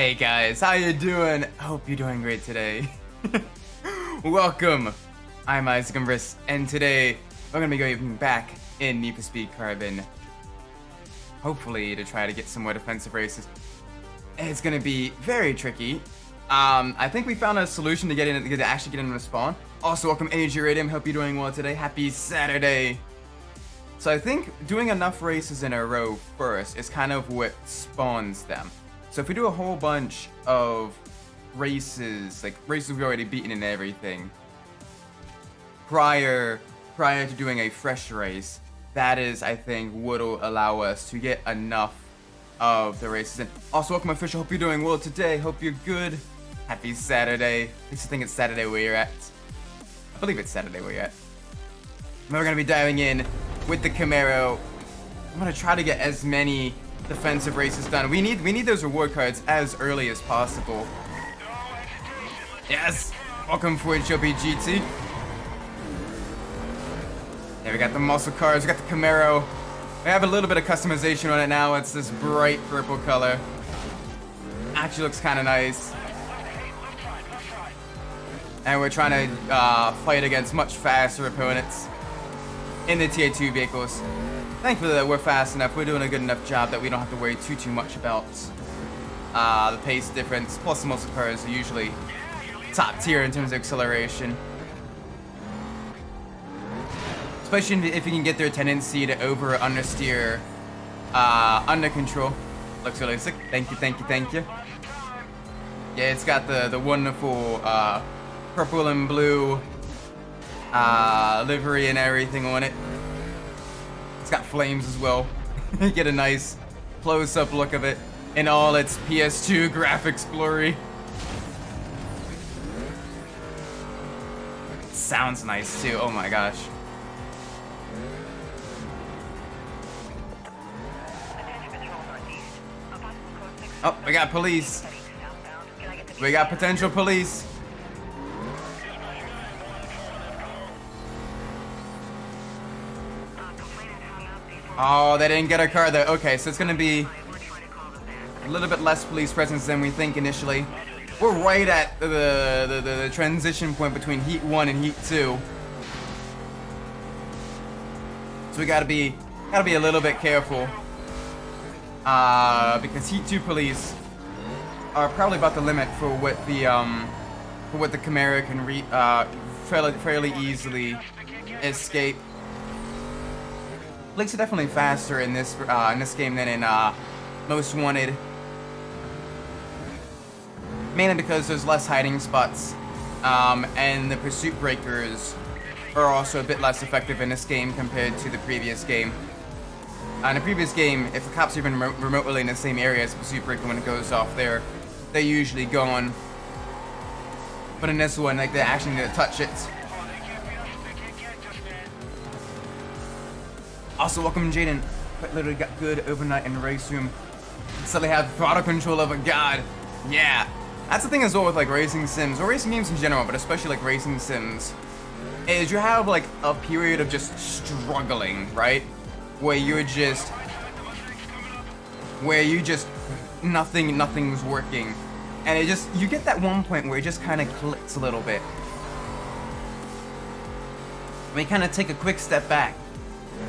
Hey guys, how you doing? I hope you're doing great today. Welcome. I'm Umbras, and today we're gonna be going back in Need for Speed Carbon, hopefully to try to get some more defensive races. It's gonna be very tricky. I think we found a solution to actually get in the spawn. Also, welcome AG Radium. Hope you're doing well today. Happy Saturday. So I think doing enough races in a row first is kind of what spawns them. So if we do a whole bunch of races, like races we've already beaten and everything, prior to doing a fresh race, that is, I think, what'll allow us to get enough of the races in. Also, welcome official. Hope you're doing well today. Hope you're good. Happy Saturday. At least I think it's Saturday where you're at. I believe it's Saturday where you're at. And we're gonna be diving in with the Camaro. I'm gonna try to get as many defensive races done. We need those reward cards as early as possible. Yes! Welcome for Joby GT. Yeah, we got the muscle cars, we got the Camaro. We have a little bit of customization on it now. It's this bright purple color. Actually looks kind of nice. And we're trying to fight against much faster opponents in the Tier 2 vehicles. Thankfully that we're fast enough. We're doing a good enough job that we don't have to worry too much about the pace difference. Plus the muscle cars are usually top tier in terms of acceleration. Especially if you can get their tendency to over or understeer under control. Looks really sick. Thank you, thank you, thank you. Yeah, it's got the wonderful purple and blue livery and everything on it. It's got flames as well. You get a nice close-up look of it in all its PS2 graphics glory. Sounds nice too. Oh my gosh. Oh, we got police. We got potential police. Oh, they didn't get our car there. Okay, so it's gonna be a little bit less police presence than we think initially. We're right at the transition point between Heat 1 and Heat 2. So we gotta be a little bit careful. Because Heat 2 police are probably about the limit for what the Camaro can fairly easily escape. Police are definitely faster in this game than in Most Wanted. Mainly because there's less hiding spots, and the pursuit breakers are also a bit less effective in this game compared to the previous game. In the previous game, if the cops are even remotely in the same area as the pursuit breaker, when it goes off, they're usually gone. But in this one, like, they actually need to touch it. Also, welcome Jaden. Quite literally got good overnight in the race room. Suddenly have throttle control of a god. Yeah. That's the thing as well with like racing sims, or racing games in general, but especially like racing sims, is you have like a period of just struggling, right? Where you just nothing's working. And you get that one point where it just kind of clicks a little bit. And you kind of take a quick step back.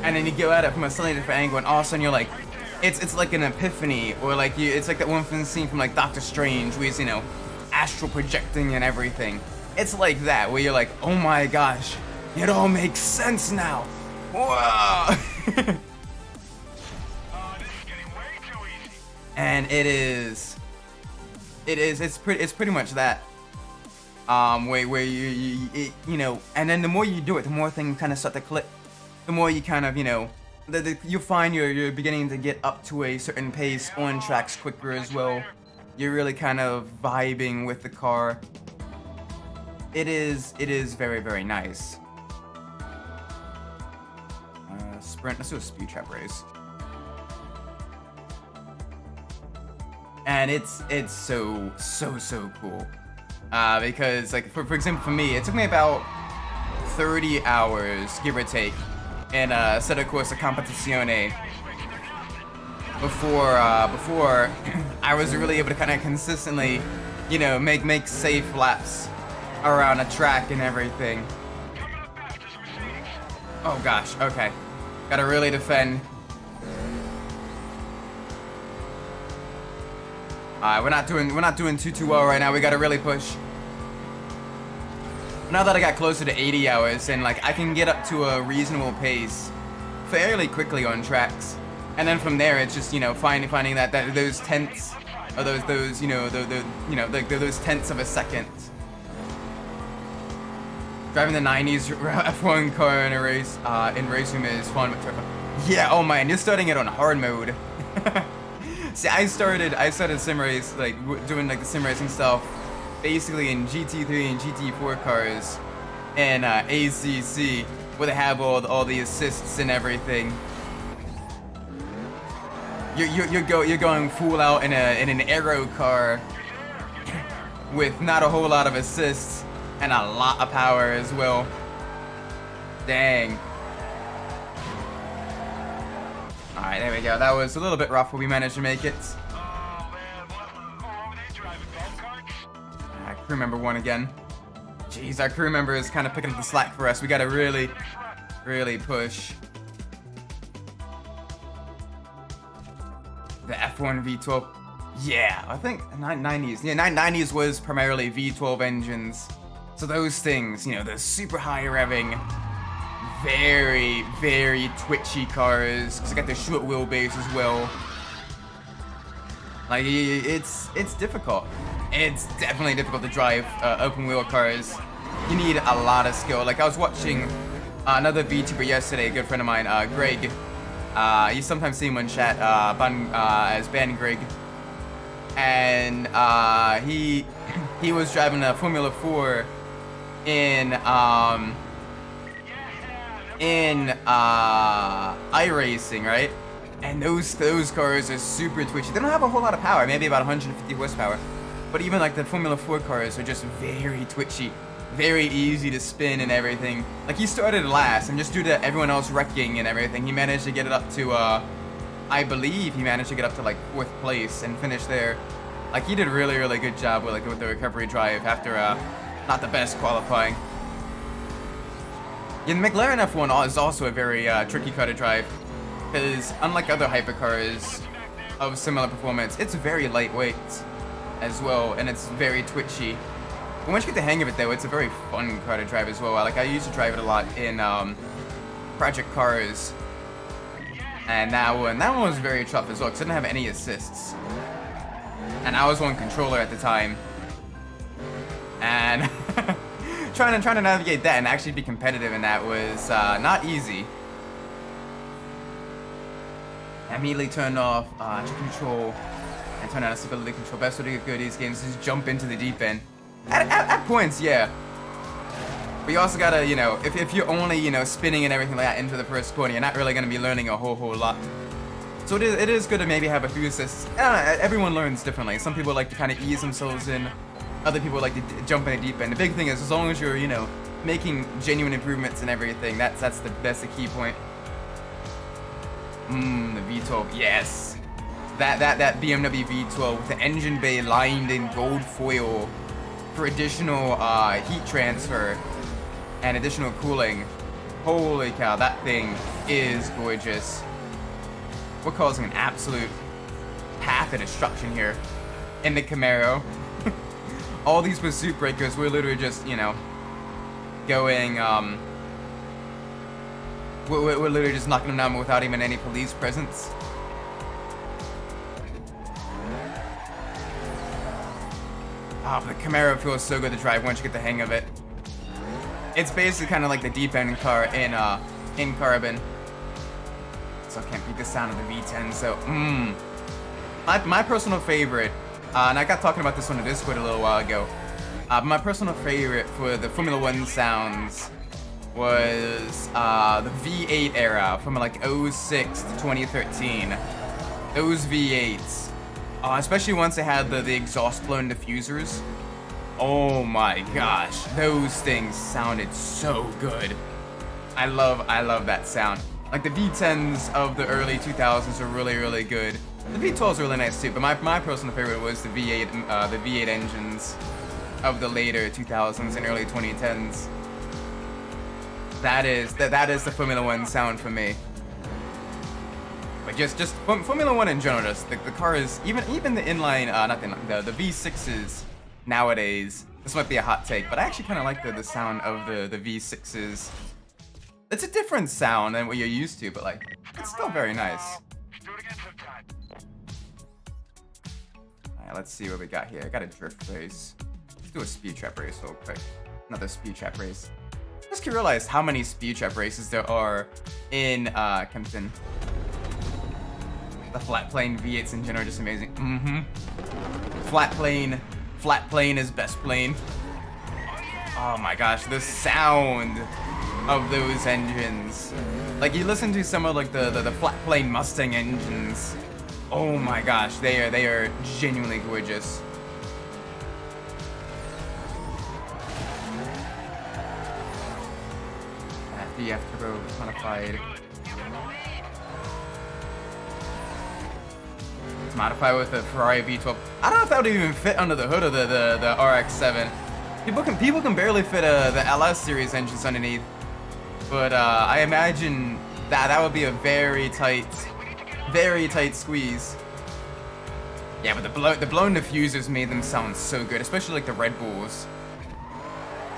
And then you go at it from a slightly different angle, and all of a sudden you're like, it's like an epiphany, or like it's like that one scene from like Doctor Strange, where he's, you know, astral projecting and everything. It's like that, where you're like, oh my gosh, it all makes sense now. Whoa! And it's pretty much that. Where you know, and then the more you do it, the more things kind of start to click. The more you kind of, you know, you find you're beginning to get up to a certain pace on tracks quicker as well. You're really kind of vibing with the car. It is very, very nice. Sprint, let's do a speed trap race. And it's so cool. Because like for example for me, it took me about 30 hours, give or take, in Set of Corsa Competizione before I was really able to kind of consistently, you know, make safe laps around a track and everything. Oh gosh, okay. Gotta really defend. We're not doing too well right now. We gotta really push. Now that I got closer to 80 hours and like I can get up to a reasonable pace fairly quickly on tracks, and then from there it's just, you know, finding that those tenths or those you know those tenths of a second. Driving the 90s F1 car in a race in racing is fun, but yeah, oh man, you're starting it on hard mode. See, I started sim race, like doing like the sim racing stuff basically in GT3 and GT4 cars and ACC, where they have all the assists and everything. You're going full out in an aero car with not a whole lot of assists and a lot of power as well. Dang. Alright, there we go. That was a little bit rough, but we managed to make it. Crew member one again. Jeez, our crew member is kind of picking up the slack for us. We gotta really push. The F1 V12. Yeah, I think 90s. Yeah, 90s was primarily V12 engines. So those things, you know, the super high revving, very twitchy cars. Cause I got the short wheelbase as well. Like it's difficult. It's definitely difficult to drive open wheel cars. You need a lot of skill. Like I was watching another VTuber yesterday, a good friend of mine, Greg. You sometimes see him on chat as Ben Greg, and he was driving a Formula 4 in iRacing, right? And those cars are super twitchy. They don't have a whole lot of power, maybe about 150 horsepower. But even like the Formula 4 cars are just very twitchy, very easy to spin and everything. Like he started last, and just due to everyone else wrecking and everything, he managed to get it up to, I believe he managed to get up to like 4th place and finish there. Like he did a really good job with the recovery drive after not the best qualifying. Yeah, the McLaren F1 is also a very tricky car to drive, because unlike other hypercars of similar performance, it's very lightweight as well, and it's very twitchy. But once you get the hang of it though, it's a very fun car to drive as well. Like I used to drive it a lot in Project Cars, and that one was very tough as well, because I didn't have any assists. And I was on controller at the time. And trying to navigate that and actually be competitive in that was not easy. I immediately turned off trip control and turned on stability control. Best way to get good at these games is just jump into the deep end. At points, yeah. But you also gotta, you know, if you're only, you know, spinning and everything like that into the first corner, you're not really gonna be learning a whole lot. So it is good to maybe have a few assists. I don't know, everyone learns differently. Some people like to kind of ease themselves in. Other people like to jump in the deep end. The big thing is, as long as you're, you know, making genuine improvements and everything, that's the key point. The V12, yes. That BMW V12 with the engine bay lined in gold foil for additional heat transfer and additional cooling. Holy cow, that thing is gorgeous. We're causing an absolute path of destruction here in the Camaro. All these pursuit breakers, we're literally just, you know, going, we're literally just knocking them down without even any police presence. Oh, the Camaro feels so good to drive once you get the hang of it. It's basically kind of like the deep end car in Carbon. So I can't beat the sound of the V10. So, my personal favorite, and I got talking about this on the Discord a little while ago. My personal favorite for the Formula 1 sounds was the V8 era from like 06 to 2013. Those V8s, especially once they had the exhaust blown diffusers. Oh my gosh, those things sounded so good. I love that sound. Like the V10s of the early 2000s are really good. The V12 is really nice too, but my personal favorite was the V8 engines of the later 2000s and early 2010s. That is the Formula One sound for me. But just Formula One in general, just the cars, even the inline, not the inline, the V6s nowadays. This might be a hot take, but I actually kind of like the sound of the V6s. It's a different sound than what you're used to, but like it's still very nice. Alright, let's see what we got here. I got a drift race. Let's do a speed trap race real quick. Another speed trap race. Just realized how many speed trap races there are in Kempton. The flat plane V8s in general are just amazing. Flat plane is best plane. Oh my gosh, the sound of those engines. Like you listen to some of like the flat plane Mustang engines. Oh my gosh, they are genuinely gorgeous. DF turbo modified. It's modified with a Ferrari V12. I don't know if that would even fit under the hood of the RX-7. People can barely fit the LS series engines underneath, but I imagine that would be a very tight squeeze. Yeah, but the blown diffusers made them sound so good, especially like the Red Bulls.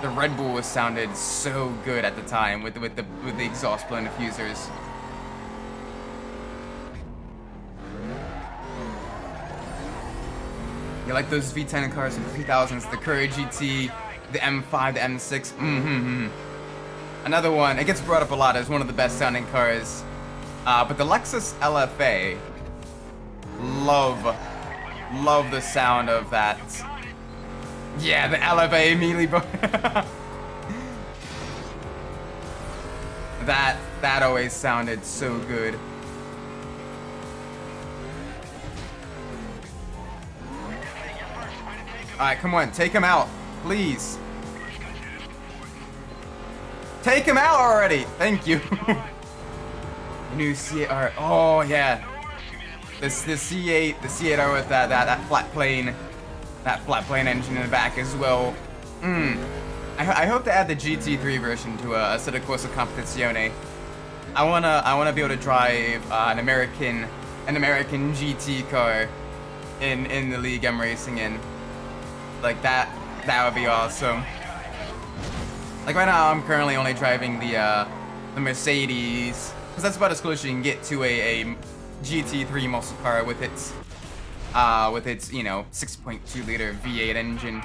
The Red Bull sounded so good at the time with the exhaust blown diffusers. You like those V10 cars from the 2000s, the Courier GT, the M5, the M6. Another one, it gets brought up a lot as one of the best sounding cars. But the Lexus LFA, love the sound of that. Yeah, the LFA immediately. that always sounded so good. Alright, come on, take him out, please. Take him out already. Thank you. New C8R. Oh yeah. The C8R with that flat plane. That flat plane engine in the back as well. I hope to add the GT3 version to Assetto Corsa Competizione. I wanna be able to drive an American GT car in the league I'm racing in. Like that would be awesome. Like right now I'm currently only driving the Mercedes, because that's about as close as you can get to a GT3 muscle car with its 6.2 liter V8 engine.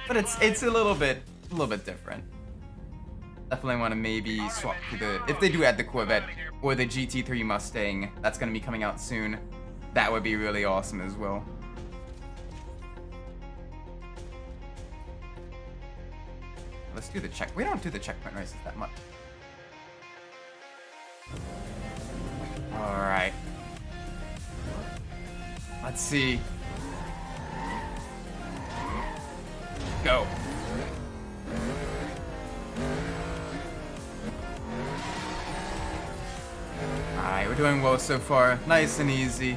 But it's a little bit different. Definitely want to maybe swap to if they do add the Corvette or the GT3 Mustang that's going to be coming out soon. That would be really awesome as well. Let's do the check. We don't do the checkpoint races that much. All right. Let's see. Go. Alright, we're doing well so far. Nice and easy.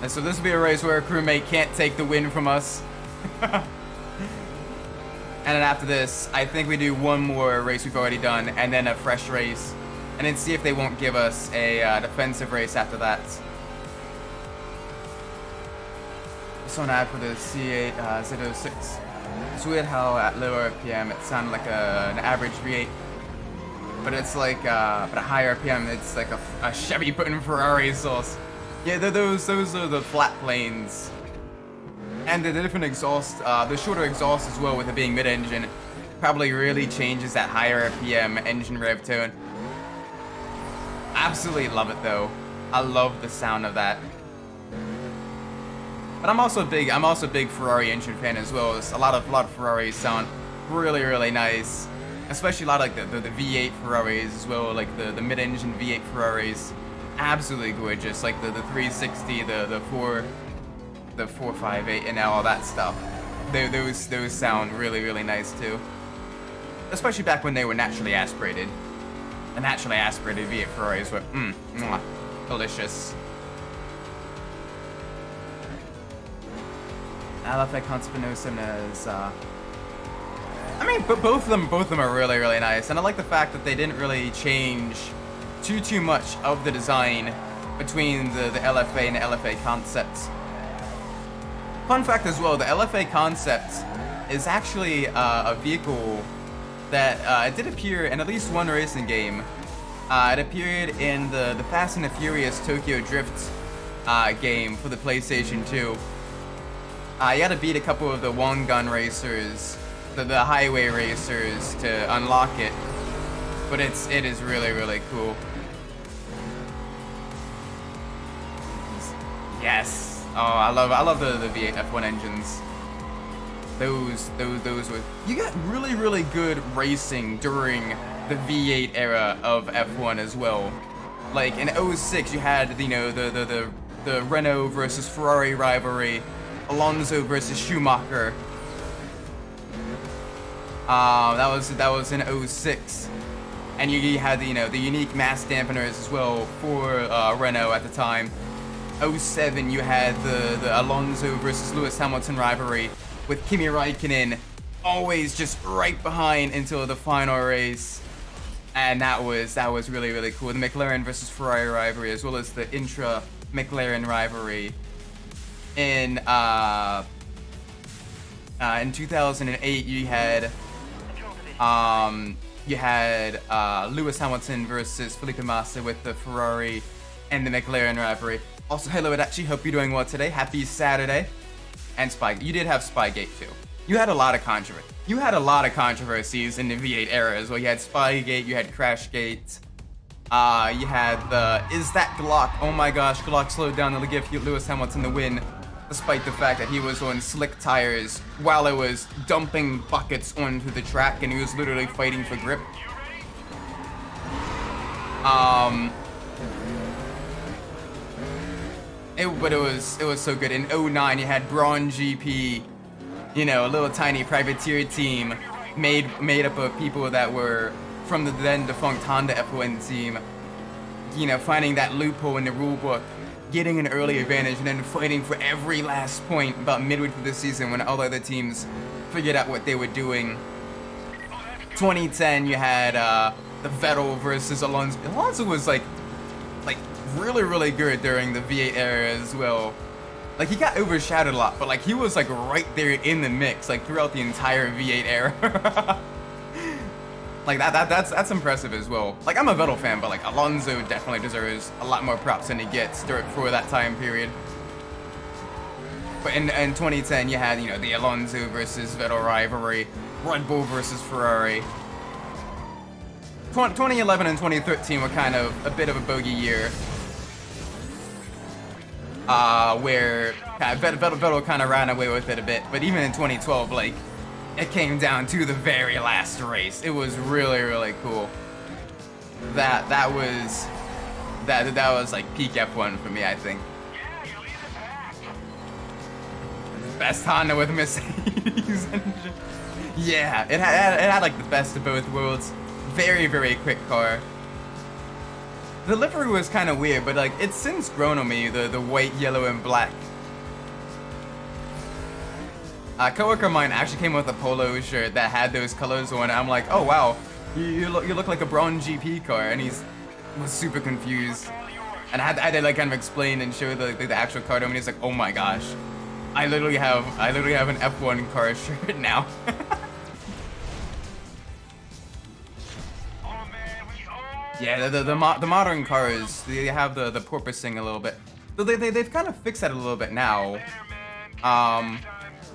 And so this will be a race where a crewmate can't take the win from us. And then after this, I think we do one more race we've already done, and then a fresh race. And then see if they won't give us a defensive race after that. This one I had for the C8 Z06. It's weird how at lower RPM it sounded like an average V8. But it's like, but a higher RPM, it's like a Chevy putting Ferrari sauce. Yeah, those are the flat planes. And the different exhaust, the shorter exhaust as well with it being mid-engine, probably really changes that higher RPM engine rev tone. Absolutely love it though. I love the sound of that. But I'm also a big Ferrari engine fan as well. It's a lot of Ferraris sound really nice. Especially a lot of like the V8 Ferraris as well, like the mid-engine V8 Ferraris. Absolutely gorgeous, like the 360, the 458 and all that stuff. Those sound really nice too. Especially back when they were naturally aspirated. a naturally aspirated V8 Ferraris were, delicious. LFA Conspinosonas, I mean, but both of them are really, really nice, and I like the fact that they didn't really change too much of the design between the LFA and the LFA concepts. Fun fact as well, the LFA concept is actually a vehicle that it did appear in at least one racing game. It appeared in the Fast and the Furious Tokyo Drift game for the PlayStation 2. You had to beat a couple of the one-gun racers, the highway racers, to unlock it. But it is really, really cool. Yes. Oh, I love the V8 F1 engines. Those were, you got really, really good racing during the V8 era of F1 as well. Like in 06 you had, you know, the Renault versus Ferrari rivalry, Alonso versus Schumacher. That was in 06. And you had the, you know, the unique mass dampeners as well for Renault at the time. 07 you had the Alonso versus Lewis Hamilton rivalry with Kimi Raikkonen always just right behind until the final race. And that was really, really cool. The McLaren versus Ferrari rivalry, as well as the intra McLaren rivalry in 2008 you had Lewis Hamilton versus Felipe Massa with the Ferrari and the McLaren rivalry. Also, hello Adachi, hope you're doing well today. Happy Saturday. And Spygate. You did have Spygate too. You had a lot of controversy. You had a lot of controversies in the V8 era as well. You had Spygate, you had Crashgate. You had the, is that Glock? Oh my gosh, Glock slowed down to give Lewis Hamilton the win, despite the fact that he was on slick tires while it was dumping buckets onto the track and he was literally fighting for grip. But it was so good. In 09 you had Braun GP, you know, a little tiny privateer team made up of people that were from the then defunct Honda F1 team, you know, finding that loophole in the rule book, getting an early advantage, and then fighting for every last point about midway through the season when all other teams figured out what they were doing. 2010 you had the Vettel versus Alonso. Alonso was like really, really good during the V8 era as well. Like, he got overshadowed a lot, but like he was like right there in the mix, like throughout the entire V8 era. Like that's impressive as well. Like, I'm a Vettel fan, but like Alonso definitely deserves a lot more props than he gets for that time period. But in 2010 you had, you know, the Alonso versus Vettel rivalry, Red Bull versus Ferrari. 2011 and 2013 were kind of a bit of a bogey year. Where Vettel kind of ran away with it a bit, but even in 2012, like, it came down to the very last race. It was really, really cool. That was like peak F1 for me, I think. Best Honda with Mercedes engine. Yeah, it had like the best of both worlds. Very, very quick car. The livery was kind of weird, but like it's since grown on me, the white, yellow, and black. A coworker of mine actually came with a polo shirt that had those colors on it. I'm like, oh wow, you look like a Braun GP car, and was super confused. And I had to like kind of explain and show the actual car to him, and he's like, oh my gosh, I literally have an F1 car shirt now. Yeah, the modern cars, they have the porpoising a little bit. So they've kind of fixed that a little bit now,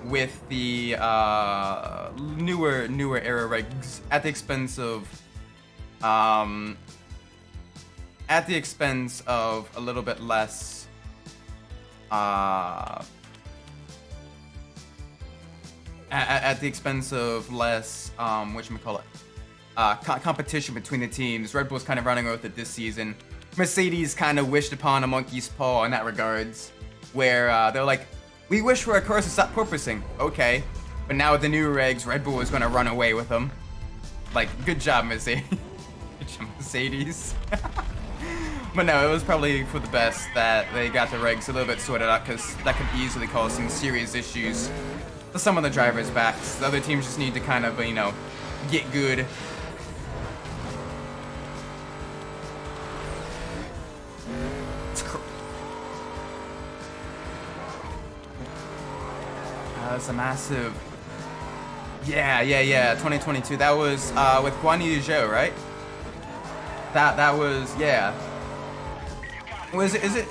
with the newer era rigs at the expense of a little bit less at the expense of less whatchamacallit, competition between the teams. Red Bull's kind of running with it this season. Mercedes kind of wished upon a monkey's paw in that regards, where they're like, we wish for our cars to stop porpoising. Okay, but now with the new regs, Red Bull is going to run away with them. Like, good job, Mercedes. Mercedes. But no, it was probably for the best that they got the regs a little bit sorted out, because that could easily cause some serious issues for some of the drivers' backs. The other teams just need to kind of, you know, get good. That's a massive... Yeah, 2022. That was with Guan Yu Zhou, right? That was, yeah. Was it? Is it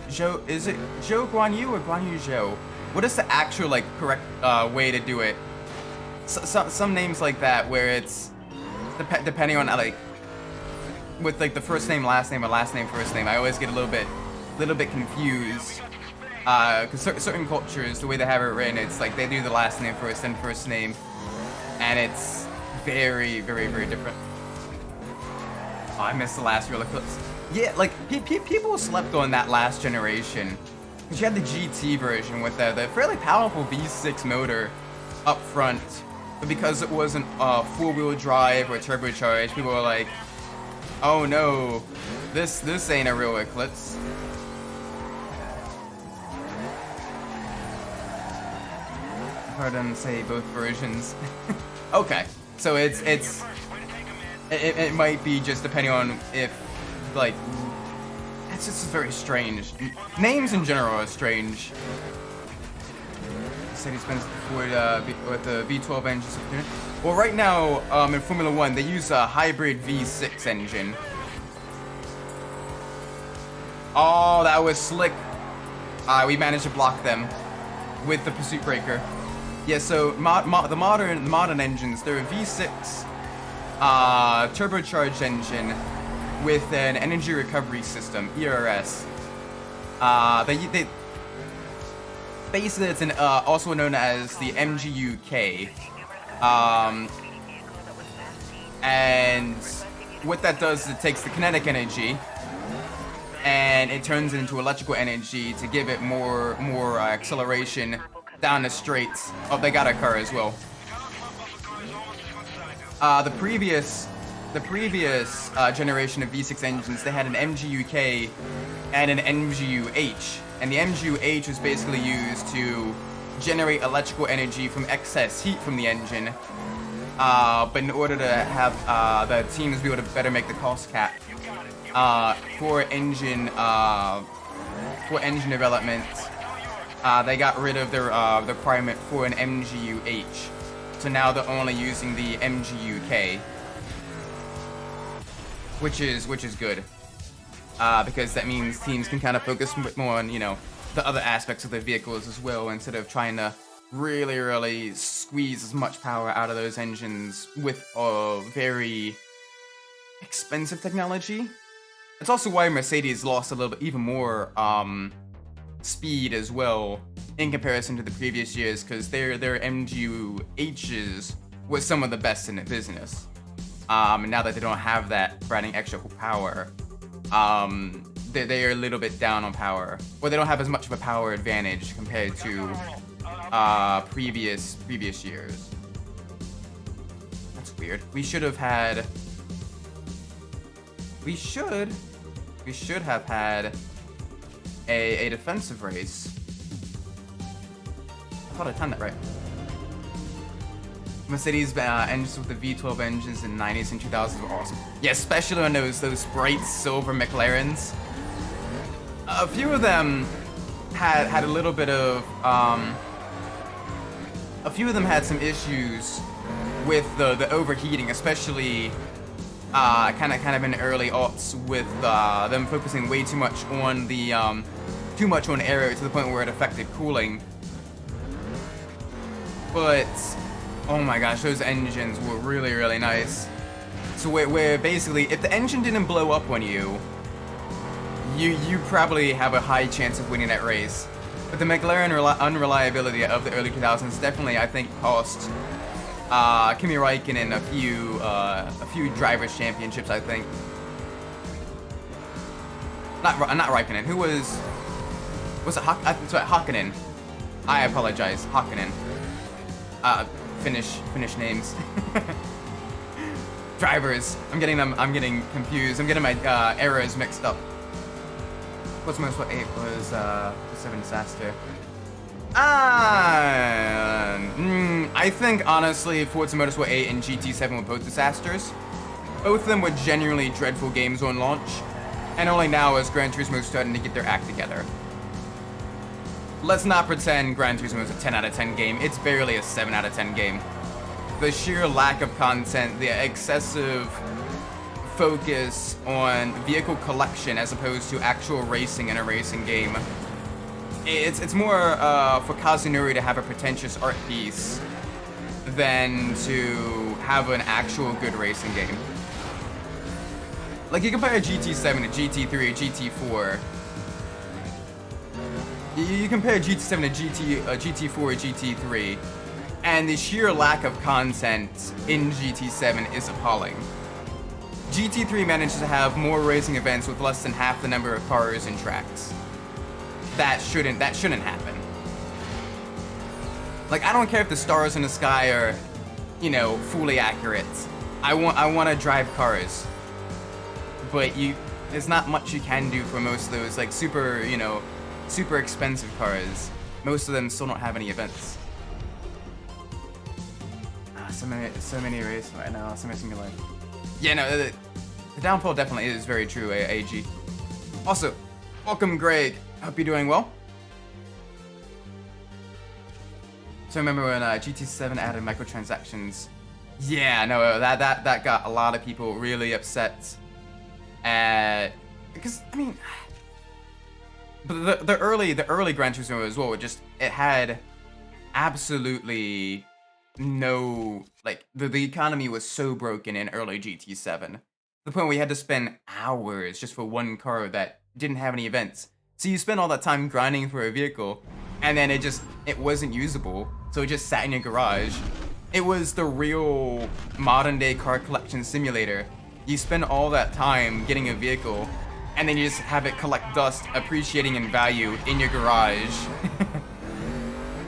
Zhou? Is it Zhou Guan Yu or Guan Yu Zhou? What is the actual like correct way to do it? Some names like that where it's depending on like with like the first name, last name, or last name, first name. I always get a little bit confused. Because certain cultures, the way they have it written, it's like they do the last name first, then first name, and it's very different. Oh, I missed the last real eclipse. Yeah, like people slept on that last generation. Because you had the GT version with the fairly powerful V6 motor up front, but because it wasn't four-wheel drive or turbocharged, people were like, "Oh no, this ain't a real eclipse." Heard them say both versions. Okay, so it might be just depending on if like it's just very strange. Names in general are strange. Mercedes-Benz with the V12 engines. Well, right now in Formula One they use a hybrid V6 engine. Oh, that was slick. We managed to block them with the pursuit breaker. Yeah, so the modern engines, they're a V6 turbocharged engine with an energy recovery system, ERS. They basically it's an also known as the MGU-K. And what that does is it takes the kinetic energy and it turns it into electrical energy to give it more acceleration down the straights. Oh, they got a car as well. The previous generation of V6 engines, they had an MGU-K and an MGU-H, and the MGU-H was basically used to generate electrical energy from excess heat from the engine. But in order to have the teams be able to better make the cost cap for engine development. They got rid of their requirement for an MGU-H, so now they're only using the MGU-K, which is good, because that means teams can kind of focus a bit more on, you know, the other aspects of their vehicles as well, instead of trying to really squeeze as much power out of those engines with a very expensive technology. It's also why Mercedes lost a little bit even more speed as well in comparison to the previous years, because their MGU-H's was some of the best in the business. And now that they don't have that for adding extra power, they are a little bit down on power, or they don't have as much of a power advantage compared to previous years. That's weird. We should have had a defensive race. I thought I timed that right. Mercedes engines with the V12 engines in the 90s and 2000s were awesome. Yeah, especially on those bright silver McLarens. A few of them had a little bit of a few of them had some issues with the overheating, especially kind of in the early aughts, with them focusing way too much on the too much on aero to the point where it affected cooling. But oh my gosh, those engines were really nice. So where basically, if the engine didn't blow up on you, you probably have a high chance of winning that race. But the McLaren unreliability of the early 2000s definitely, I think, cost Kimi Räikkönen a few drivers' championships, I think. Not Räikkönen. Who was it? Hakkinen. I apologize, Hakkinen. Finnish names. Drivers. I'm getting confused. I'm getting my errors mixed up. What's most what 8 was 7 disaster. I think honestly Forza Motorsport 8 and GT7 were both disasters. Both of them were genuinely dreadful games on launch, and only now is Gran Turismo starting to get their act together. Let's not pretend Gran Turismo is a 10 out of 10 game. It's barely a 7 out of 10 game. The sheer lack of content, the excessive focus on vehicle collection as opposed to actual racing in a racing game. It's more for Kazunori to have a pretentious art piece than to have an actual good racing game. Like, you compare a GT7 to GT3 or GT4. You compare GT7 to GT4 or GT3, and the sheer lack of content in GT7 is appalling. GT3 manages to have more racing events with less than half the number of cars and tracks. That shouldn't happen. Like, I don't care if the stars in the sky are, you know, fully accurate. I want to drive cars. But there's not much you can do for most of those, like, super expensive cars. Most of them still don't have any events. So many races right now, so many single life. Yeah, no, the downfall definitely is very true, AG. Also, welcome, Greg. Hope you're doing well. So remember when GT7 added microtransactions? Yeah, no, that got a lot of people really upset. Because I mean, but the early Gran Turismo as well, it had absolutely no, like, the economy was so broken in early GT7. The point where we had to spend hours just for one car that didn't have any events. So you spend all that time grinding for a vehicle, and then it wasn't usable, so it just sat in your garage. It was the real modern day car collection simulator. You spend all that time getting a vehicle, and then you just have it collect dust, appreciating in value in your garage.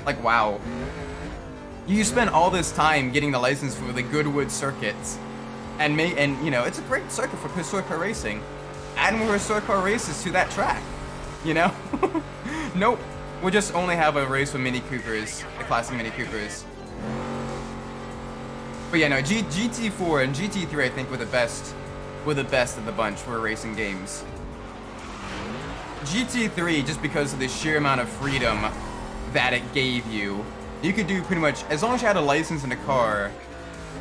Like, wow. You spend all this time getting the license for the Goodwood circuits, and you know, it's a great circuit for historic car racing. Add more historic car races to that track, you know? Nope. We'll just only have a race with Mini Coopers, the classic Mini Coopers. But yeah, no, GT4 and GT3 I think were the best of the bunch for racing games. GT3, just because of the sheer amount of freedom that it gave you, you could do pretty much, as long as you had a license in a car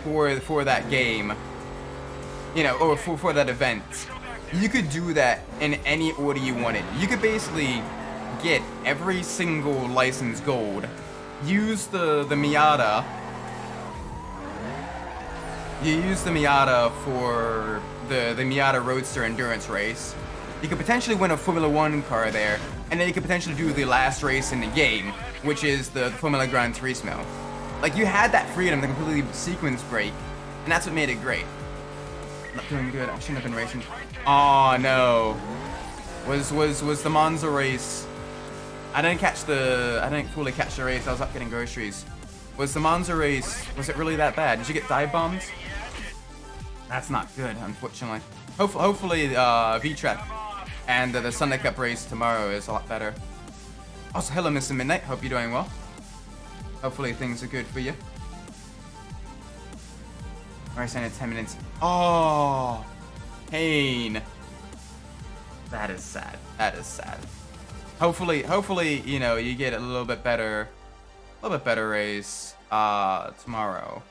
for that game, you know, or for that event, you could do that in any order you wanted. You could basically get every single license gold, use the Miata. You use the Miata for the Miata Roadster Endurance race. You could potentially win a Formula 1 car there, and then you could potentially do the last race in the game, which is the Formula Gran Turismo. Like, you had that freedom to completely sequence break, and that's what made it great. Not doing good. I shouldn't have been racing. Oh no. Was the Monza race? I didn't fully catch the race. I was up getting groceries. Was the Monza race? Was it really that bad? Did you get dive bombs? That's not good, unfortunately. Hopefully, V-Track and the Sunday Cup race tomorrow is a lot better. Also, hello, Mr. Midnight. Hope you're doing well. Hopefully, things are good for you. Alright, so in 10 minutes. Oh, pain. That is sad. That is sad. Hopefully, you know, you get a little bit better race tomorrow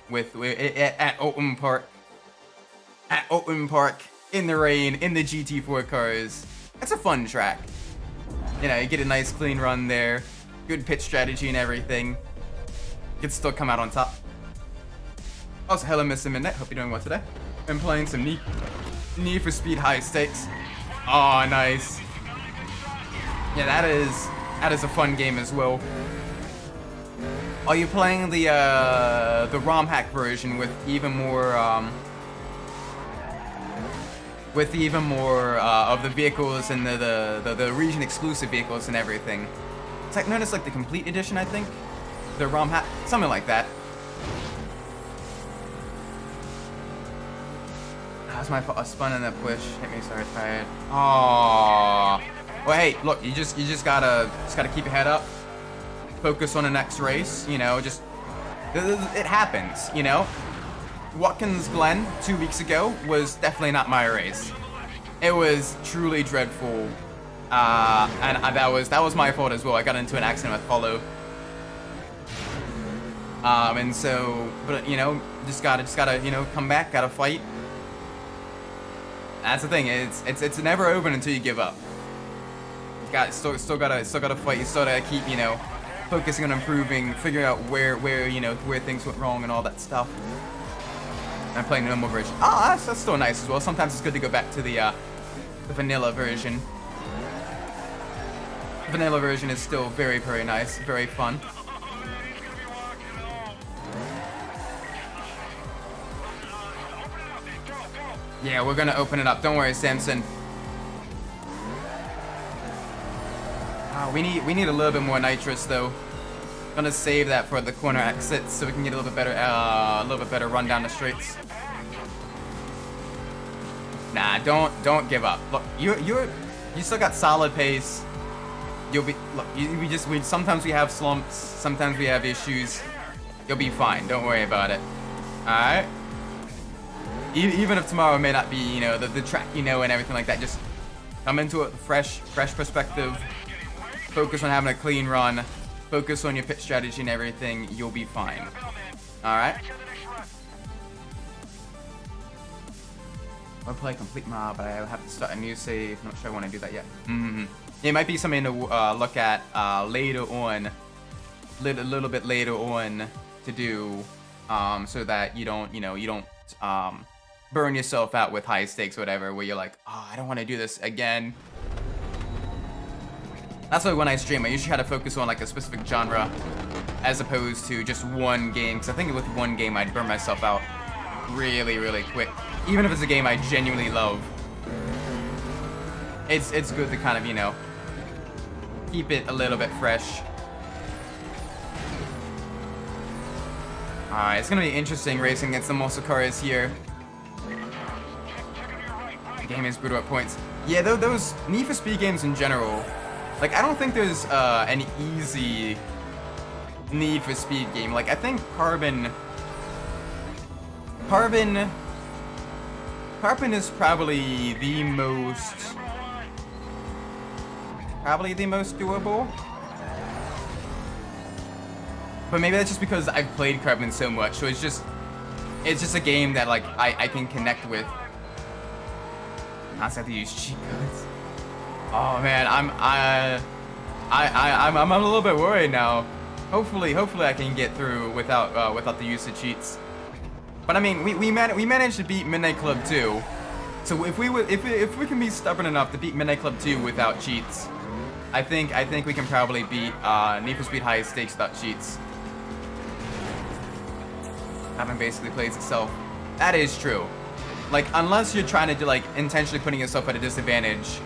at Open Park. At Open Park, in the rain, in the GT4 cars. That's a fun track. You know, you get a nice clean run there, good pit strategy and everything. You can still come out on top. Also, hello, Mr. Midnight. Hope you're doing well today. Been playing some Need for Speed High Stakes. Oh, nice. Yeah, that is a fun game as well. Are you playing the ROM hack version with even more of the vehicles and the region exclusive vehicles and everything? It's like known as like the complete edition, I think. The ROM hack, something like that. That's my fault. I spun in that push. Hit me, sorry, tired. Oh. Well, hey, look, you just gotta keep your head up. Focus on the next race. You know, just it happens. You know, Watkins Glen 2 weeks ago was definitely not my race. It was truly dreadful, and that was my fault as well. I got into an accident with Paulo. And so, but you know, just gotta, you know, come back, gotta fight. That's the thing. It's never over until you give up. You still gotta fight. You still gotta keep, you know, focusing on improving, figuring out where you know where things went wrong and all that stuff. I'm playing the normal version. Oh, that's still nice as well. Sometimes it's good to go back to the vanilla version. The vanilla version is still very, very nice, very fun. Yeah, we're gonna open it up. Don't worry, Samson. We need a little bit more nitrous though. Gonna save that for the corner exits so we can get a little bit better run down the straights. Nah, don't give up. Look, you still got solid pace. You'll be sometimes we have slumps, sometimes we have issues. You'll be fine. Don't worry about it. All right. Even if tomorrow may not be, you know, the track, you know, and everything like that, just come into it with a fresh perspective. Focus on having a clean run. Focus on your pit strategy and everything. You'll be fine. All right. I'll play complete mob, but I have to start a new save. Not sure I want to do that yet. It might be something to look at later on, a little bit later on to do, so that you don't, you know, burn yourself out with high stakes or whatever, where you're like, oh, I don't want to do this again. That's why when I stream, I usually try to focus on like a specific genre as opposed to just one game, because I think with one game I'd burn myself out really, really quick. Even if it's a game I genuinely love, it's good to kind of, you know, keep it a little bit fresh. Alright, it's gonna be interesting racing against the muscle cars here. The game is brutal at points. Yeah, those Need for Speed games in general, like, I don't think there's an easy Need for Speed game. Like, I think Carbon is probably the most doable. But maybe that's just because I've played Carbon so much, so it's just a game that like I can connect with. I have to use cheat codes. Oh man, I'm a little bit worried now. Hopefully I can get through without the use of cheats. But I mean, we managed to beat Midnight Club 2. So if we can be stubborn enough to beat Midnight Club 2 without cheats, I think we can probably beat Need for Speed High Stakes without cheats. Having basically plays itself. That is true. Like, unless you're trying to do, like, intentionally putting yourself at a disadvantage,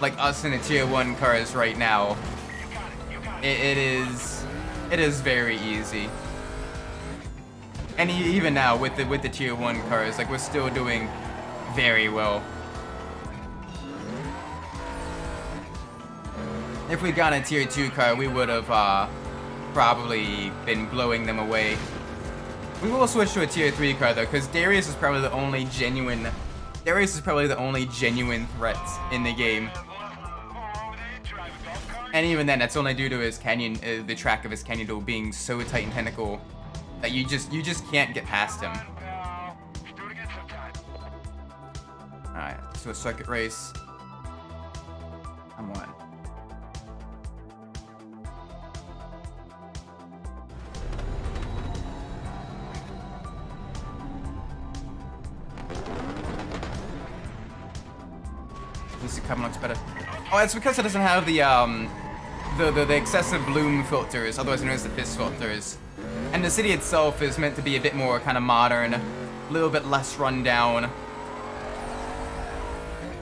like us in the tier 1 cars right now, it is very easy. And even now with the tier 1 cars, like, we're still doing very well. If we'd gotten a tier 2 car, we would have probably been blowing them away. We will switch to a tier 3 car though, because Darius is probably the only genuine threat in the game. And even then, that's only due to his canyon, the track of his canyon door being so tight and tentacle that you just can't get past him. Alright, so a circuit race. I'm on. At least the Carbon looks better. Oh, it's because it doesn't have the excessive bloom filters, otherwise known as the piss filters. And the city itself is meant to be a bit more kind of modern, a little bit less run down.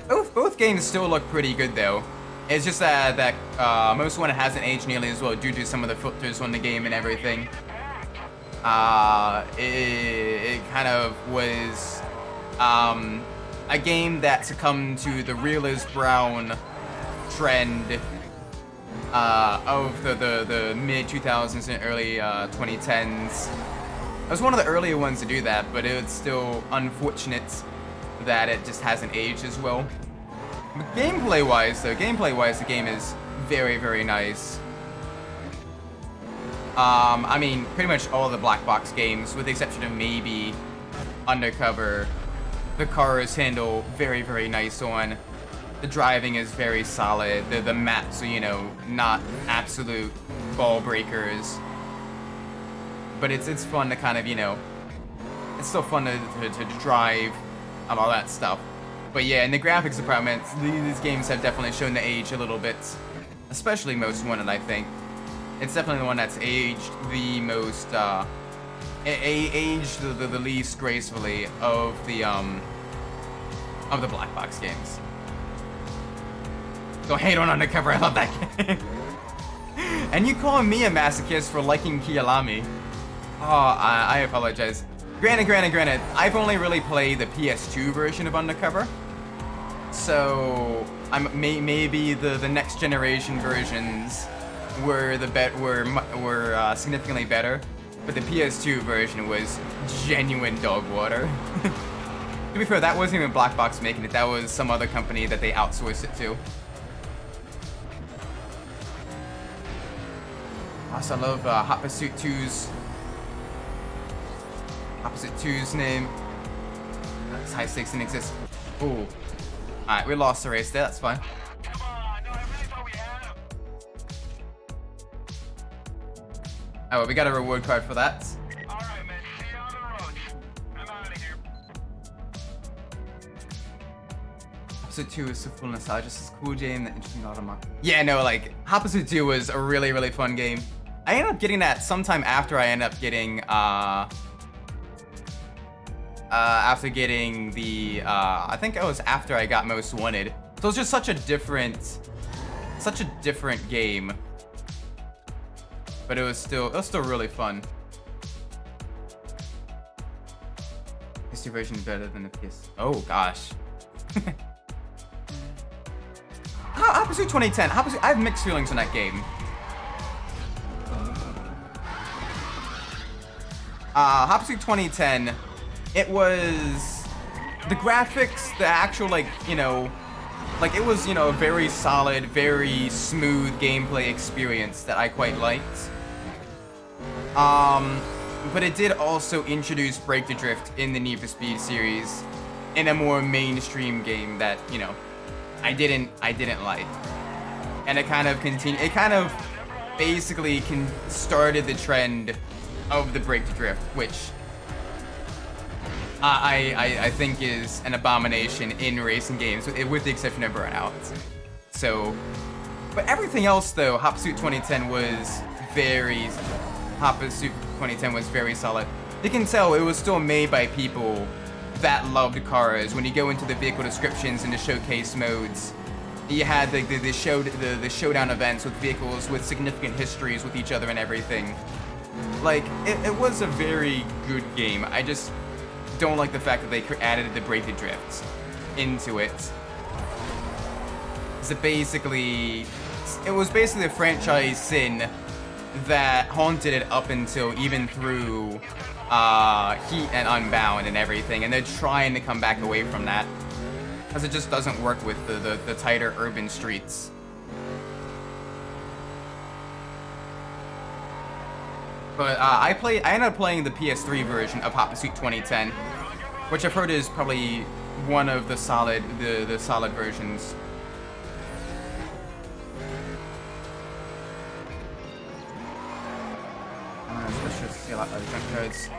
Both games still look pretty good though. It's just that Most Wanted hasn't aged nearly as well due to some of the filters on the game and everything. It kind of was a game that succumbed to the realist brown trend of the mid 2000s and early 2010s. It was one of the earlier ones to do that, but it's still unfortunate that it just hasn't aged as well. But gameplay-wise, the game is very, very nice. I mean, pretty much all the black box games, with the exception of maybe Undercover, the cars handle very, very nice on. The driving is very solid. The maps are, you know, not absolute ball breakers. But it's fun to kind of, you know, it's still fun to drive and all that stuff. But yeah, in the graphics department, these games have definitely shown the age a little bit. Especially Most Wanted, I think. It's definitely the one that's aged the most, aged the least gracefully of the black box games. So hate on Undercover, I love that game. And you calling me a masochist for liking Kialami? Oh, I apologize. Granted, I've only really played the PS2 version of Undercover. So maybe the next generation versions were significantly better, but the PS2 version was genuine dog water. To be fair, that wasn't even Black Box making it. That was some other company that they outsourced it to. Also, I love Hot Pursuit 2's name. That's high stakes didn't exist. Ooh. Alright, we lost the race there, that's fine. Oh, well, we got a reward card for that. Alright, man. See you on the road. I'm out of here. Episode 2 is so full of nostalgia. It's a cool game, the interesting automotive. Yeah, no, like, Hot Pursuit 2 was a really, really fun game. I ended up getting that sometime after I ended up getting, after getting the, I think it was after I got Most Wanted. So it's just such a different game. But it was still really fun. PS2 version is better than the PS. Oh gosh. Hot Pursuit 2010. I have mixed feelings on that game. Hot Pursuit 2010. It was the graphics, the actual, like, you know, like, it was, you know, a very solid, very smooth gameplay experience that I quite liked. But it did also introduce Break the Drift in the Need for Speed series in a more mainstream game that, you know, I didn't like. And it kind of basically started the trend of the Break the Drift, which I think is an abomination in racing games, with the exception of Burnout. So, but everything else though, Hot Pursuit 2010 was very solid. You can tell it was still made by people that loved cars. When you go into the vehicle descriptions and the showcase modes, you had the showdown events with vehicles with significant histories with each other and everything. Like, it was a very good game. I just don't like the fact that they added the Break the Drift into it. So basically, it was basically a franchise sin that haunted it up until even through Heat and Unbound and everything, and they're trying to come back away from that because it just doesn't work with the tighter urban streets. But I ended up playing the PS3 version of Hot Pursuit 2010, which I've heard is probably one of the solid versions. Especially to see a lot of junkyards.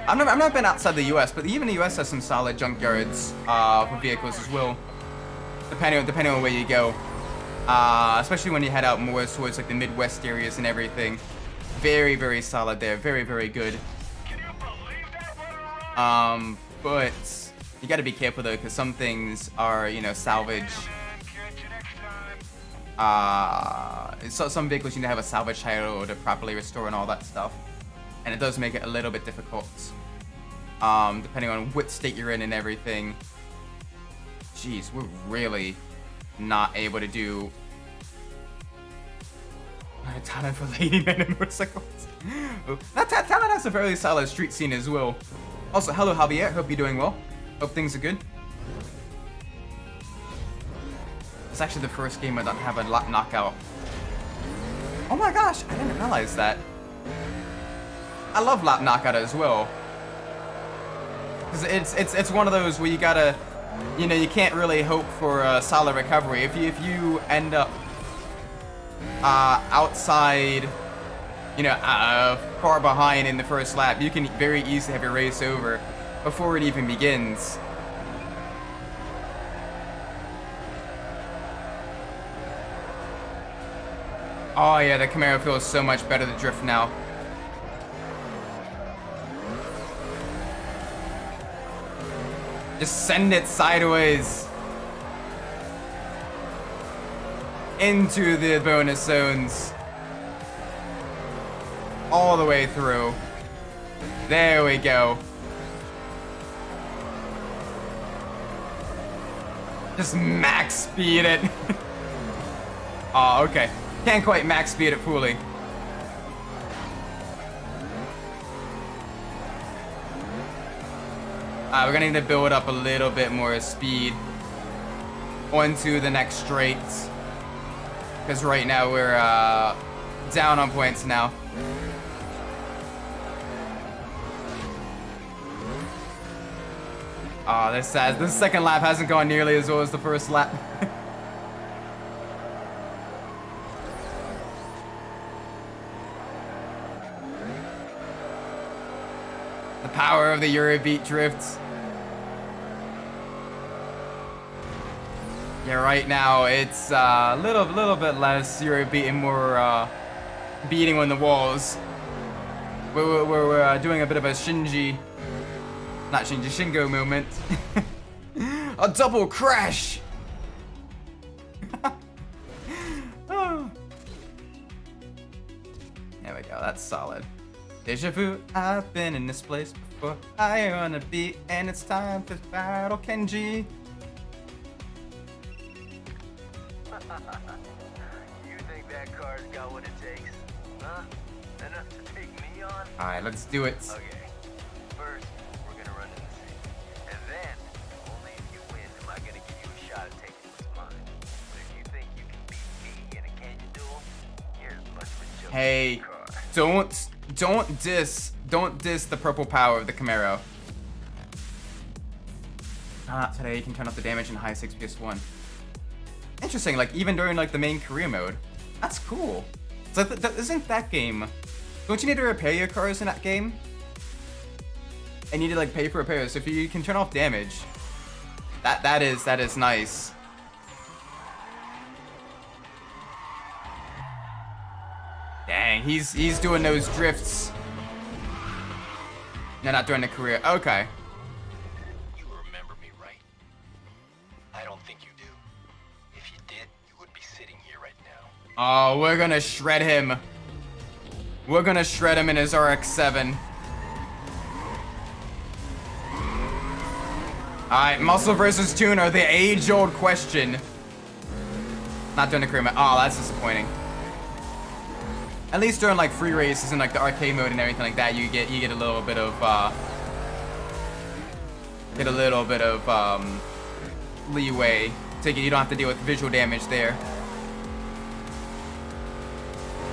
I've never been outside the US, but even the US has some solid junkyards for vehicles as well, depending on where you go. Especially when you head out more towards like the Midwest areas and everything. Very, very solid there. Very, very good. But you gotta be careful though, because some things are, you know, salvage. So some vehicles you need to have a salvage title to properly restore and all that stuff. And it does make it a little bit difficult. Depending on what state you're in and everything. jeez, we're really not able to do a ton of lady men and motorcycles. That Talon has a fairly solid street scene as well. Also, hello Javier, hope you're doing well. Hope things are good. It's actually the first game I don't have a lap knockout. Oh my gosh, I didn't realize that. I love lap knockout as well. Cause it's one of those where you gotta, you know, you can't really hope for a solid recovery. If you end up outside, you know, far behind in the first lap, you can very easily have your race over before it even begins. Oh yeah, the Camaro feels so much better to drift now. Just send it sideways into the bonus zones. All the way through. There we go. Just max speed it. Oh, okay. Can't quite max speed it fully. We're gonna need to build up a little bit more speed onto the next straights. Because right now we're down on points now. Oh, this sad. This second lap hasn't gone nearly as well as the first lap. The power of the Eurobeat drifts. Yeah, right now it's a little bit less Eurobeat and more beating on the walls. We're doing a bit of a Shingo moment. A double crash. Oh. There we go. That's solid. Deja vu, I've been in this place before. I wanna be, and it's time to battle Kenji. You think that car's got what it takes? Huh? Enough to take me on? Alright, let's do it. Okay. First, we're gonna run in the city. And then, only if you win am I gonna give you a shot at taking what's mine. But if you think you can beat me in a canyon duel, you're as much of a joke Hey, as the car. don't diss the purple power of the Camaro. Not today, you can turn off the damage in high 6 PS1. Interesting, like even during like the main career mode. That's cool. So isn't that game, don't you need to repair your cars in that game? And you need to like pay for repairs, so if you can turn off damage, that is nice. Dang, he's doing those drifts. No, not during the career. Okay. You remember me, right? I don't think you do. If you did, you wouldn't be sitting here right now. Oh, we're gonna shred him. We're gonna shred him in his RX-7. Alright, muscle versus tuner, the age-old question. Not during the career mode. Oh, that's disappointing. At least during like free races and like the arcade mode and everything like that, you get a little bit of leeway. You don't have to deal with visual damage there.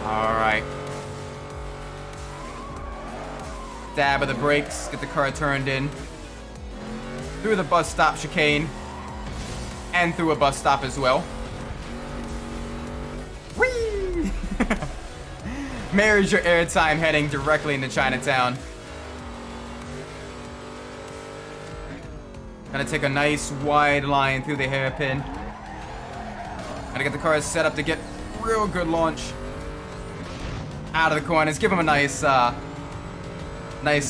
All right. Dab of the brakes, get the car turned in. Through the bus stop chicane. And through a bus stop as well. Whee! Marries your airtime heading directly into Chinatown. Gonna take a nice wide line through the hairpin. Gotta get the car set up to get real good launch. Out of the corners, give him a nice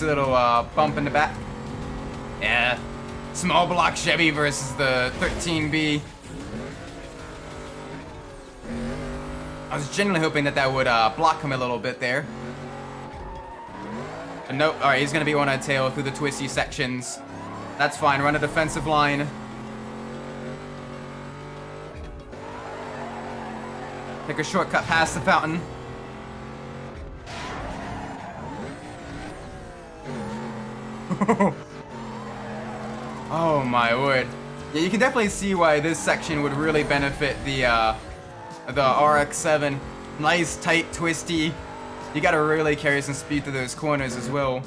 little bump in the back. Yeah, small block Chevy versus the 13B. I was genuinely hoping that would block him a little bit there. But nope, alright, he's gonna be on a tail through the twisty sections. That's fine, run a defensive line. Take a shortcut past the fountain. Oh my word. Yeah, you can definitely see why this section would really benefit the RX-7. Nice, tight, twisty. You gotta really carry some speed through those corners as well.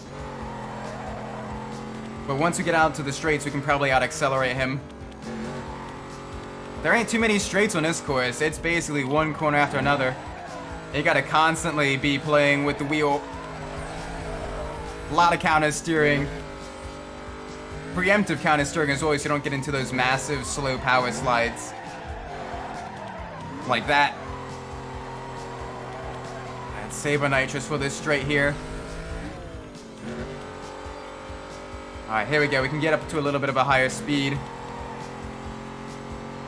But once we get out to the straights, we can probably out-accelerate him. There ain't too many straights on this course. It's basically one corner after another. You gotta constantly be playing with the wheel. A lot of counter steering. Preemptive counter steering as well, so you don't get into those massive slow power slides. Like that. And Saber Nitrous for this straight here. Alright, here we go. We can get up to a little bit of a higher speed.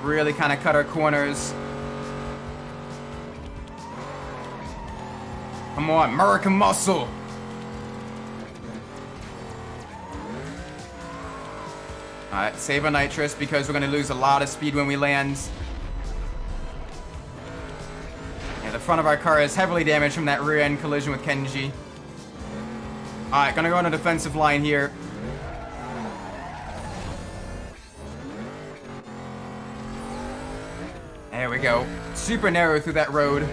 Really kind of cut our corners. Come on, American muscle! Alright, Saber Nitrous because we're going to lose a lot of speed when we land. Yeah, the front of our car is heavily damaged from that rear end collision with Kenji. Alright, gonna go on a defensive line here. There we go. Super narrow through that road.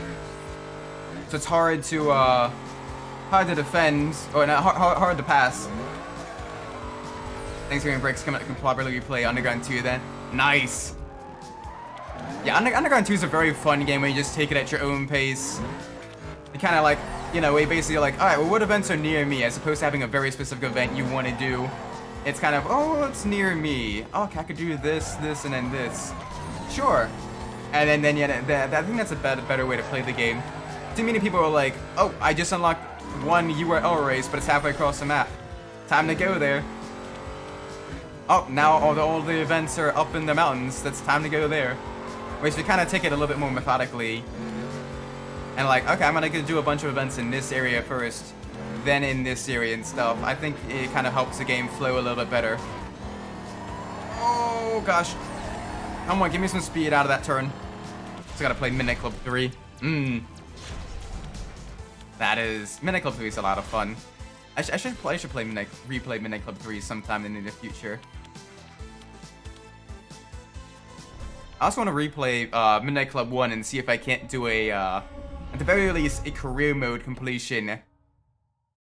So it's hard to defend, or not, hard to pass. Thanksgiving breaks coming up, can probably replay Underground 2 then. Nice! Yeah, Underground 2 is a very fun game where you just take it at your own pace. You kind of like, you know, we basically like, alright, well what events are near me, as opposed to having a very specific event you want to do. It's kind of, oh, it's near me. Oh, okay, I could do this, this, and then this. Sure. And then yeah, I think that's a better way to play the game. Too many people are like, oh, I just unlocked one URL race, but it's halfway across the map. Time to go there. Oh, now all the events are up in the mountains. That's time to go there. Whereas if you kind of take it a little bit more methodically, and like, okay, I'm gonna go do a bunch of events in this area first, then in this area and stuff. I think it kind of helps the game flow a little bit better. Oh gosh. Come on, give me some speed out of that turn. Just gotta play Midnight Club 3. That is... Midnight Club 3 is a lot of fun. I should replay Midnight Club 3 sometime in the future. I also want to replay Midnight Club 1 and see if I can't do a, at the very least, a career mode completion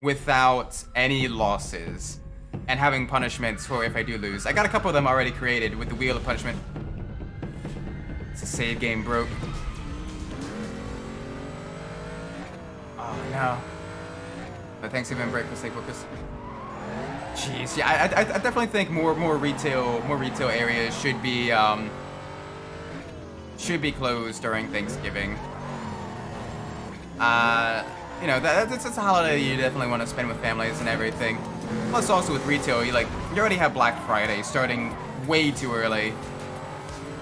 without any losses and having punishments for if I do lose. I got a couple of them already created with the Wheel of Punishment. It's a save game broke. Oh no. But Thanksgiving break for safe focus. Jeez, yeah, I definitely think more retail areas should be closed during Thanksgiving. You know, that's a holiday you definitely want to spend with families and everything. Plus, also with retail, you already have Black Friday starting way too early.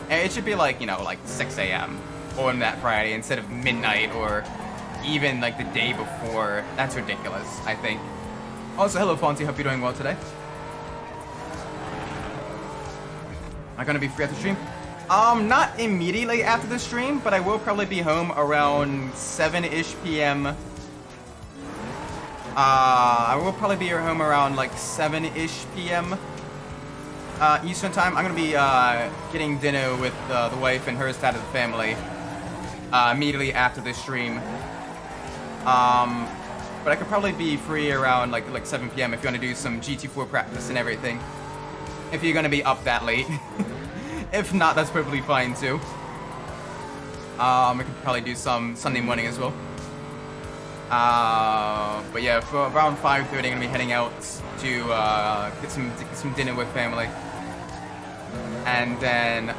And it should be like, you know, like 6 a.m. on that Friday instead of midnight or even like the day before. That's ridiculous, I think. Also, hello Fonzie, hope you're doing well today. Am I gonna be free after stream? Not immediately after the stream, but I will probably be home around 7-ish p.m. I will probably be home around like 7-ish p.m. Eastern time. I'm gonna be getting dinner with the wife and her side of the family immediately after the stream. But I could probably be free around like 7 p.m. if you want to do some GT4 practice and everything. If you're gonna be up that late. If not, that's perfectly fine too. I could probably do some Sunday morning as well. But yeah, for around 5:30, I'm gonna be heading out to get some dinner with family, and then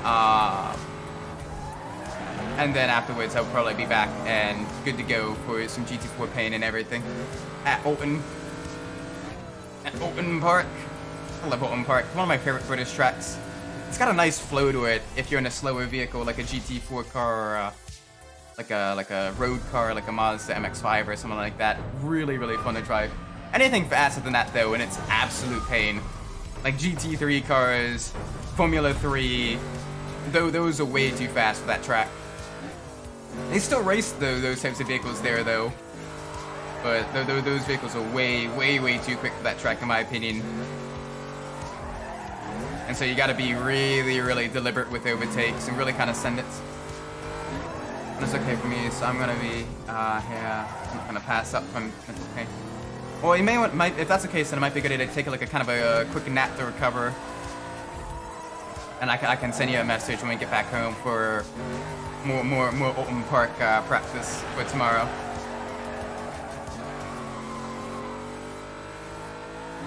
afterwards I'll probably be back and good to go for some GT4 paint and everything at Alton Park. I love Alton Park. One of my favorite British tracks. It's got a nice flow to it if you're in a slower vehicle like a GT4 car or like a road car like a Mazda MX-5 or something like that. Really, really fun to drive. Anything faster than that though, and it's absolute pain. Like GT3 cars, Formula 3, those are way too fast for that track. They still race those types of vehicles there, though. But those vehicles are way too quick for that track, in my opinion. And so you gotta be really deliberate with overtakes and really kind of send it. And it's okay for me, so I'm gonna be, yeah, I'm gonna pass up when it's okay. Well, you if that's the case, then it might be a good idea to take like a kind of a quick nap to recover. And I can send you a message when we get back home for more Alton Park practice for tomorrow.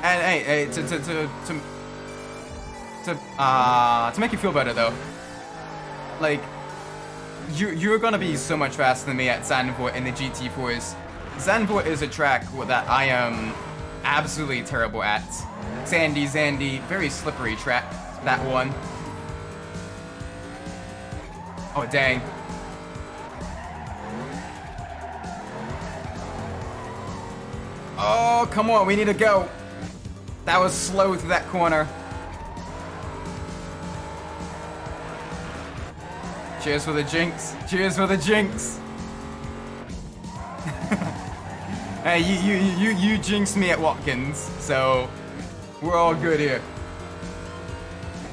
And hey, to make you feel better though, like you're gonna be so much faster than me at Zandvoort in the GT4s. Zandvoort is a track that I am absolutely terrible at. Zandy, very slippery track, that one. Oh, dang. Oh, come on, we need to go. That was slow through that corner. Cheers for the jinx. Cheers for the jinx. Hey, you jinxed me at Watkins, so we're all good here.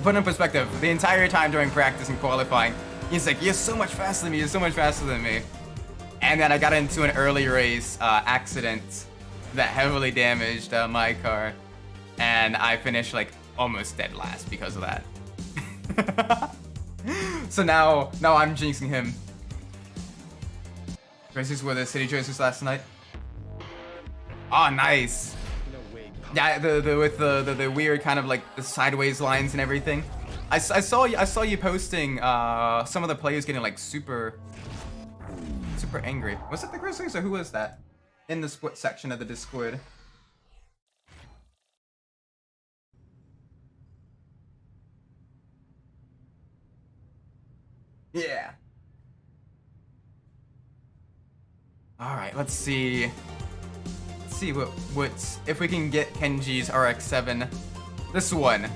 Put in perspective, the entire time during practice and qualifying, he's like, you're so much faster than me, you're so much faster than me. And then I got into an early race accident that heavily damaged my car. And I finished like almost dead last because of that. So now I'm jinxing him. Races were the city races last night. Oh, nice. Yeah, with the weird kind of like the sideways lines and everything. I saw you posting some of the players getting like super angry. Was it the Grizzlies or who was that? In the split section of the Discord. Yeah. All right, let's see. Let's see what if we can get Kenji's RX-7. This one.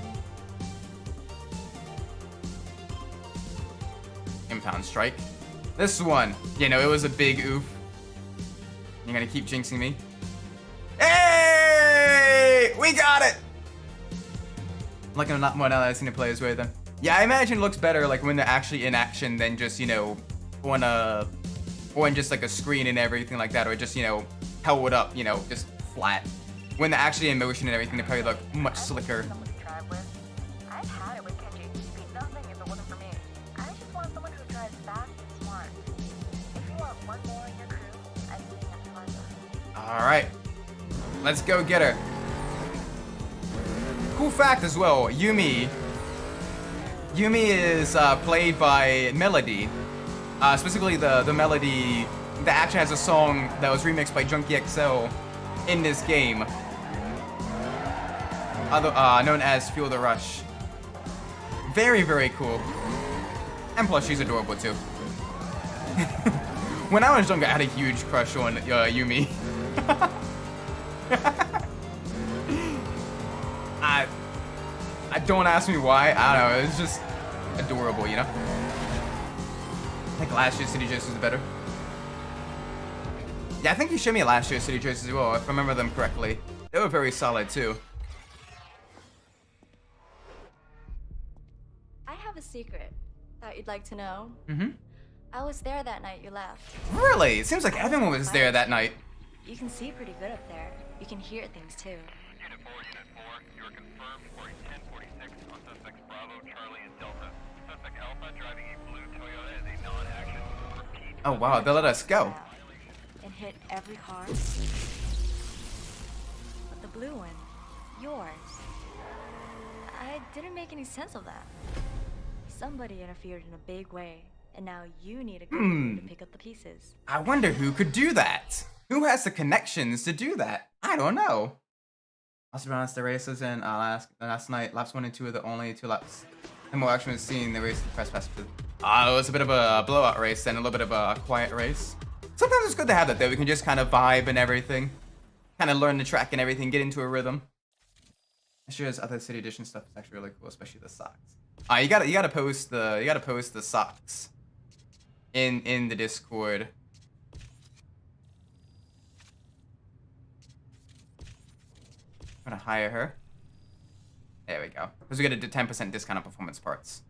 Impound strike. This one. You know, it was a big oof. You're gonna keep jinxing me. Hey! We got it! I'm liking a lot more now that I've seen the players with them. Yeah, I imagine it looks better like when they're actually in action than just, you know, on just like a screen and everything like that, or just, you know, held up, you know, just flat. When they're actually in motion and everything, they probably look much slicker. I've had it with Kenji. He'd be nothing if it wasn't for me. I just want someone who drives fast and smart. If you want one more in your crew, I'm meeting at Plaza. Alright. Let's go get her. Cool fact as well, Yumi is played by Melody. Specifically the Melody that actually has a song that was remixed by Junkie XL in this game. Known as Feel the Rush. Very, very cool. And plus, she's adorable too. When I was younger, I had a huge crush on Yumi. I don't ask me why. I don't know. It was just adorable, you know. I think last year's City Joes was better. Yeah, I think you showed me last year's City Joes as well, if I remember them correctly. They were very solid too. I have a secret that you'd like to know. Mm-hmm. I was there that night you left. Really? It seems like everyone was there that night. You can see pretty good up there. You can hear things too. Unit 4, you are confirmed for a 1046 on suspects Bravo, Charlie, and Delta. Suspect Alpha driving a blue Toyota is a non-action. Repeat. Oh wow, they let us go. And hit every car. But the blue one, yours. I didn't make any sense of that. Somebody interfered in a big way, and now you need a crew to pick up the pieces. I wonder who could do that. Who has the connections to do that? I don't know. Also, be honest, the races in last night, laps 1 and 2 are the only 2 laps. And more action was seen in the race the press pass. It was a bit of a blowout race and a little bit of a quiet race. Sometimes it's good to have that though. We can just kind of vibe and everything, kind of learn the track and everything, get into a rhythm. This year's other City Edition stuff is actually really cool, especially the socks. You gotta post the socks. in the Discord. I'm gonna hire her. There we go. Because we get a 10% discount on performance parts.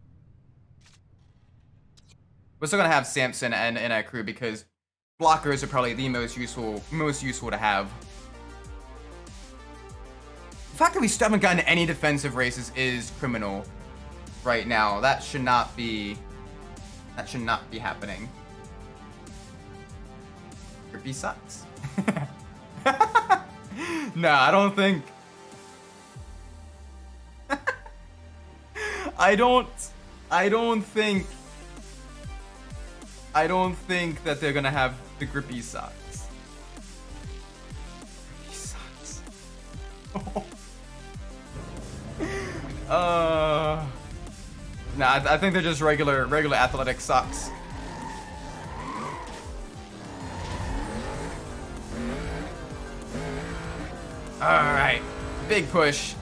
We're still gonna have Samson and in our crew because blockers are probably the most useful to have. The fact that we still haven't gotten any defensive races is criminal right now. That should not be happening. Grippy sucks. Nah, I don't think. I don't think that they're gonna have the grippy socks. Grippy socks. Nah, I think they're just regular athletic socks. Alright. Big push.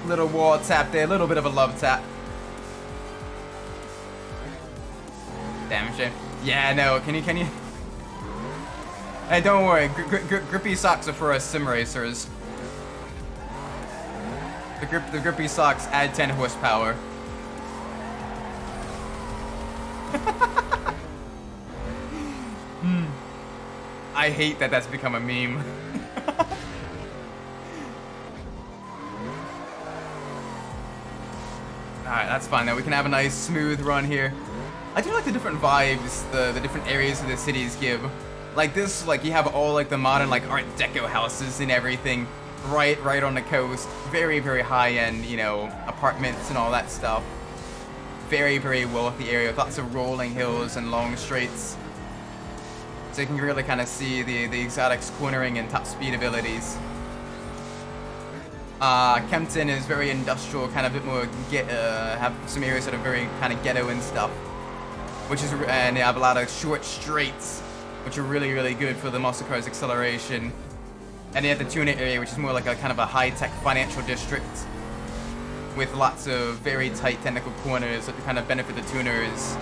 Little wall tap there, a little bit of a love tap. Damn shame. Yeah, no, can you? Hey, don't worry, grippy socks are for us sim racers. The grippy socks add 10 horsepower. I hate that that's become a meme. Alright, that's fine though. We can have a nice smooth run here. I do like the different vibes the different areas of the cities give. Like this, like you have all like the modern like Art Deco houses and everything right on the coast. Very, very high end, you know, apartments and all that stuff. Very, very wealthy area with lots of rolling hills and long straights. So you can really kind of see the exotics cornering and top speed abilities. Kempton is very industrial, kind of a bit more have some areas that are very kind of ghetto and stuff, and they have a lot of short straights, which are really, really good for the muscle car's acceleration. And they have the tuner area, which is more like a kind of a high-tech financial district with lots of very tight technical corners that kind of benefit the tuners'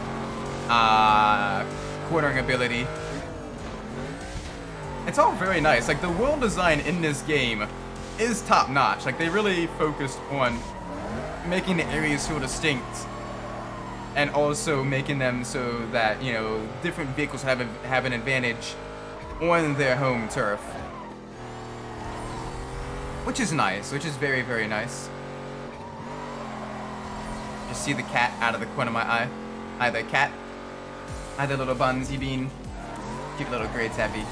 cornering ability. It's all very nice. Like the world design in this game is top notch. Like they really focused on making the areas feel distinct and also making them so that, you know, different vehicles have an advantage on their home turf. Which is nice, which is very, very nice. Just see the cat out of the corner of my eye. Hi there, cat. Hi there, little bunsy bean. Cute little gray tabby.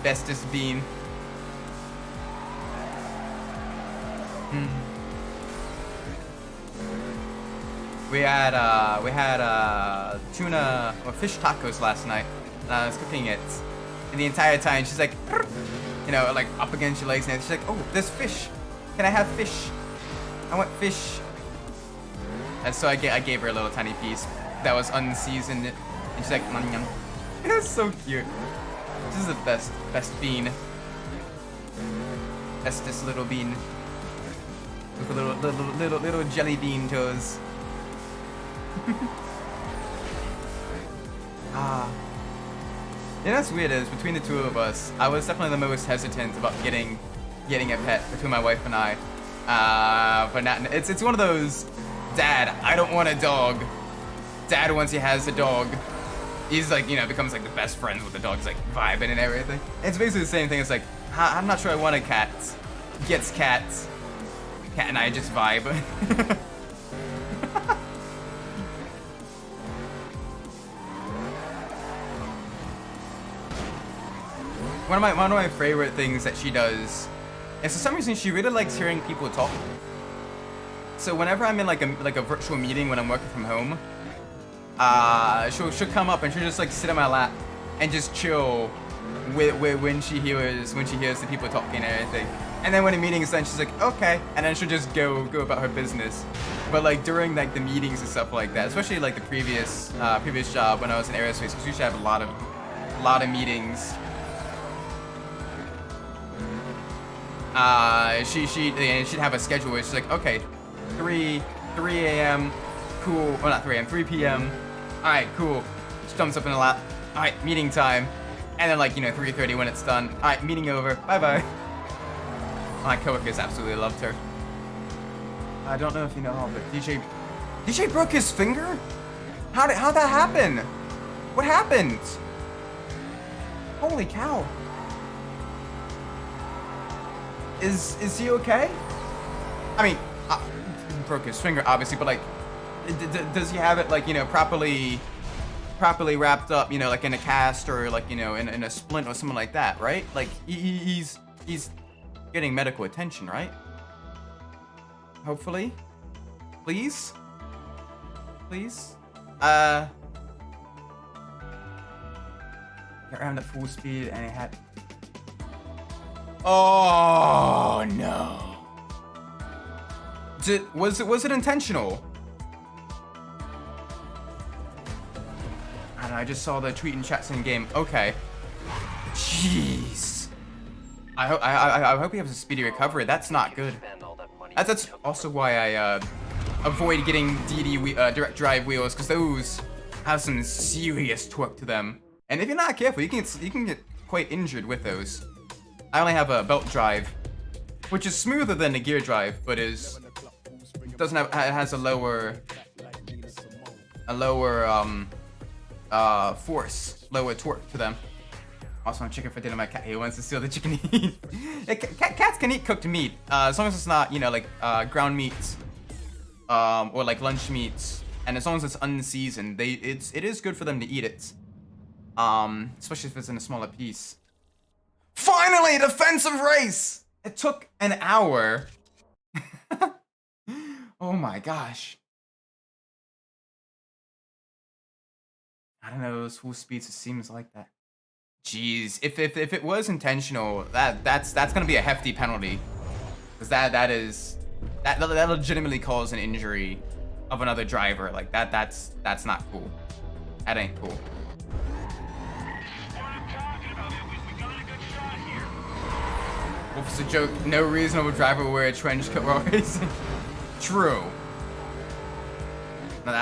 Bestest bean. We had tuna or fish tacos last night. And I was cooking it, and the entire time she's like, you know, like up against your legs, and she's like, "Oh, there's fish. Can I have fish? I want fish." And so I gave her a little tiny piece that was unseasoned, and she's like, "Nom nom." It was so cute. This is the best bean. Bestest little bean. With the little jelly bean toes. You know what's weird is, between the two of us, I was definitely the most hesitant about getting a pet between my wife and I. But not, it's one of those, Dad, I don't want a dog. Dad, once he has a dog, he's like, you know, becomes like the best friends with the dog. He's like vibing and everything. It's basically the same thing. It's like, I'm not sure I want a cat. Gets cats. Cat and I just vibe. One of my favorite things that she does is, for some reason, she really likes hearing people talk. So whenever I'm in like a virtual meeting when I'm working from home, she'll come up and she'll just like sit on my lap and just chill when she hears the people talking and everything. And then when the meeting is done, she's like, okay, and then she'll just go about her business. But like during like the meetings and stuff like that, especially like the previous job when I was in aerospace, because we used to have a lot of meetings. She'd have a schedule where she's like, okay, 3 a.m. Cool. Well, not 3 a.m. 3 p.m. All right, cool. She jumps up in a lap. All right, meeting time. And then like, 3:30 when it's done. All right, meeting over. Bye-bye. My coworkers absolutely loved her. I don't know if you know how, but DJ broke his finger? How'd that happen? What happened? Holy cow. Is he okay? I mean, he broke his finger obviously, but like, does he have it like, properly wrapped up, like in a cast or like, in a splint or something like that, right? Like he's getting medical attention, right? Hopefully. Please? Please? Got around at full speed and it had... Oh no. Was it intentional? I don't know, I just saw the tweet and chats in game. Okay. Jeez. I hope he has a speedy recovery. That's not good. That's also why I avoid getting direct drive wheels, because those have some serious torque to them. And if you're not careful, you can get quite injured with those. I only have a belt drive, which is smoother than the gear drive, but has a lower force, lower torque to them. Also, I'm checking for dinner. My cat here wants to steal the chicken meat. Yeah, cats can eat cooked meat, as long as it's not, like ground meats, or like lunch meats, and as long as it's unseasoned, it is good for them to eat it. Especially if it's in a smaller piece. Finally, defensive race! It took an hour. Oh my gosh. I don't know, those full speeds, it seems like that. Jeez, if it was intentional, that's gonna be a hefty penalty. Because that legitimately cause an injury of another driver. Like that's not cool. That ain't cool. Wolf is a joke. No reasonable driver will wear a trench coat while racing. True. No,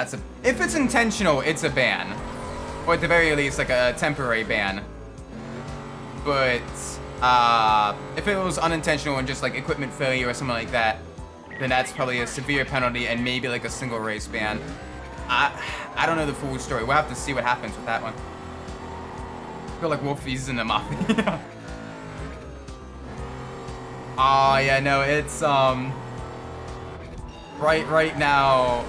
if it's intentional, it's a ban. Or at the very least, like a temporary ban. But if it was unintentional and just like equipment failure or something like that, then that's probably a severe penalty and maybe like a single race ban. I don't know the full story. We'll have to see what happens with that one. I feel like Wolfie's in the mafia. Oh yeah, no, it's right now.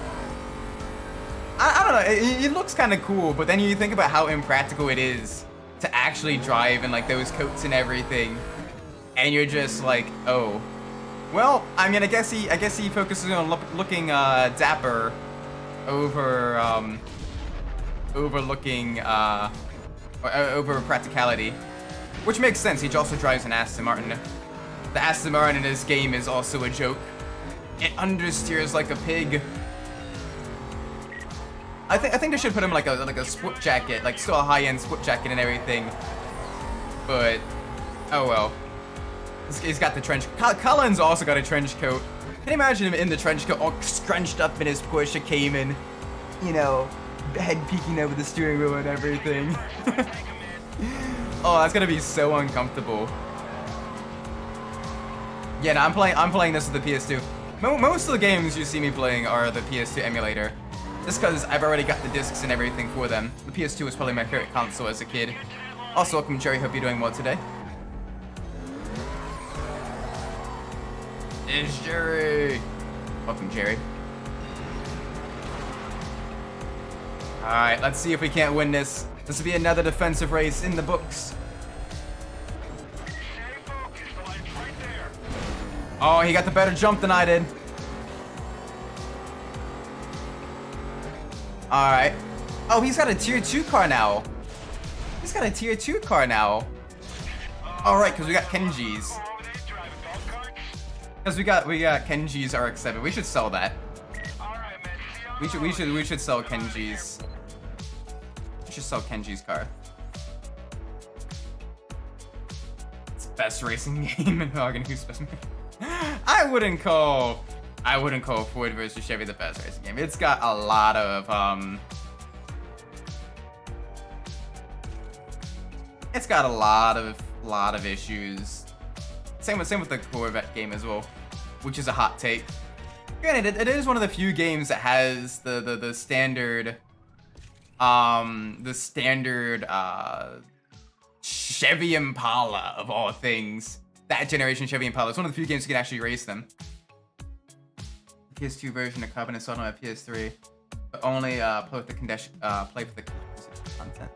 I don't know. It looks kind of cool, but then you think about how impractical it is to actually drive in like those coats and everything, and you're just like, oh, well. I mean, I guess he focuses on looking dapper over over practicality, which makes sense. He also drives an Aston Martin. The Aston Martin in this game is also a joke. It understeers like a pig. I think they should put him like a sport jacket, like still a high-end sport jacket and everything. But oh well. He's got the trench. Colin's also got a trench coat. Can you imagine him in the trench coat, all scrunched up in his Porsche Cayman, head peeking over the steering wheel and everything. Oh, that's gonna be so uncomfortable. Yeah, no, I'm playing this with the PS2. Most of the games you see me playing are the PS2 emulator. Just because I've already got the discs and everything for them. The PS2 was probably my favorite console as a kid. Also, welcome Jerry, hope you're doing well today. It's Jerry! Welcome Jerry. Alright, let's see if we can't win this. This will be another defensive race in the books. Oh, he got the better jump than I did. Alright. Oh, he's got a tier 2 car now. He's got a tier 2 car now. Alright, because we got Kenji's. Because we got Kenji's RX-7. We should sell that. We should sell Kenji's. We should sell Kenji's car. It's the best racing game in Hagen. Who's best? I wouldn't call I wouldn't call Ford versus Chevy the best racing game. It's got a lot of it's got a lot of issues. Same with the Corvette game as well, which is a hot take. Granted, it is one of the few games that has the standard Chevy Impala of all things. That generation Chevy Impala. It's one of the few games you can actually race them. PS2 version of Carbon installed on my PS3, but only play with the condition, play with the content.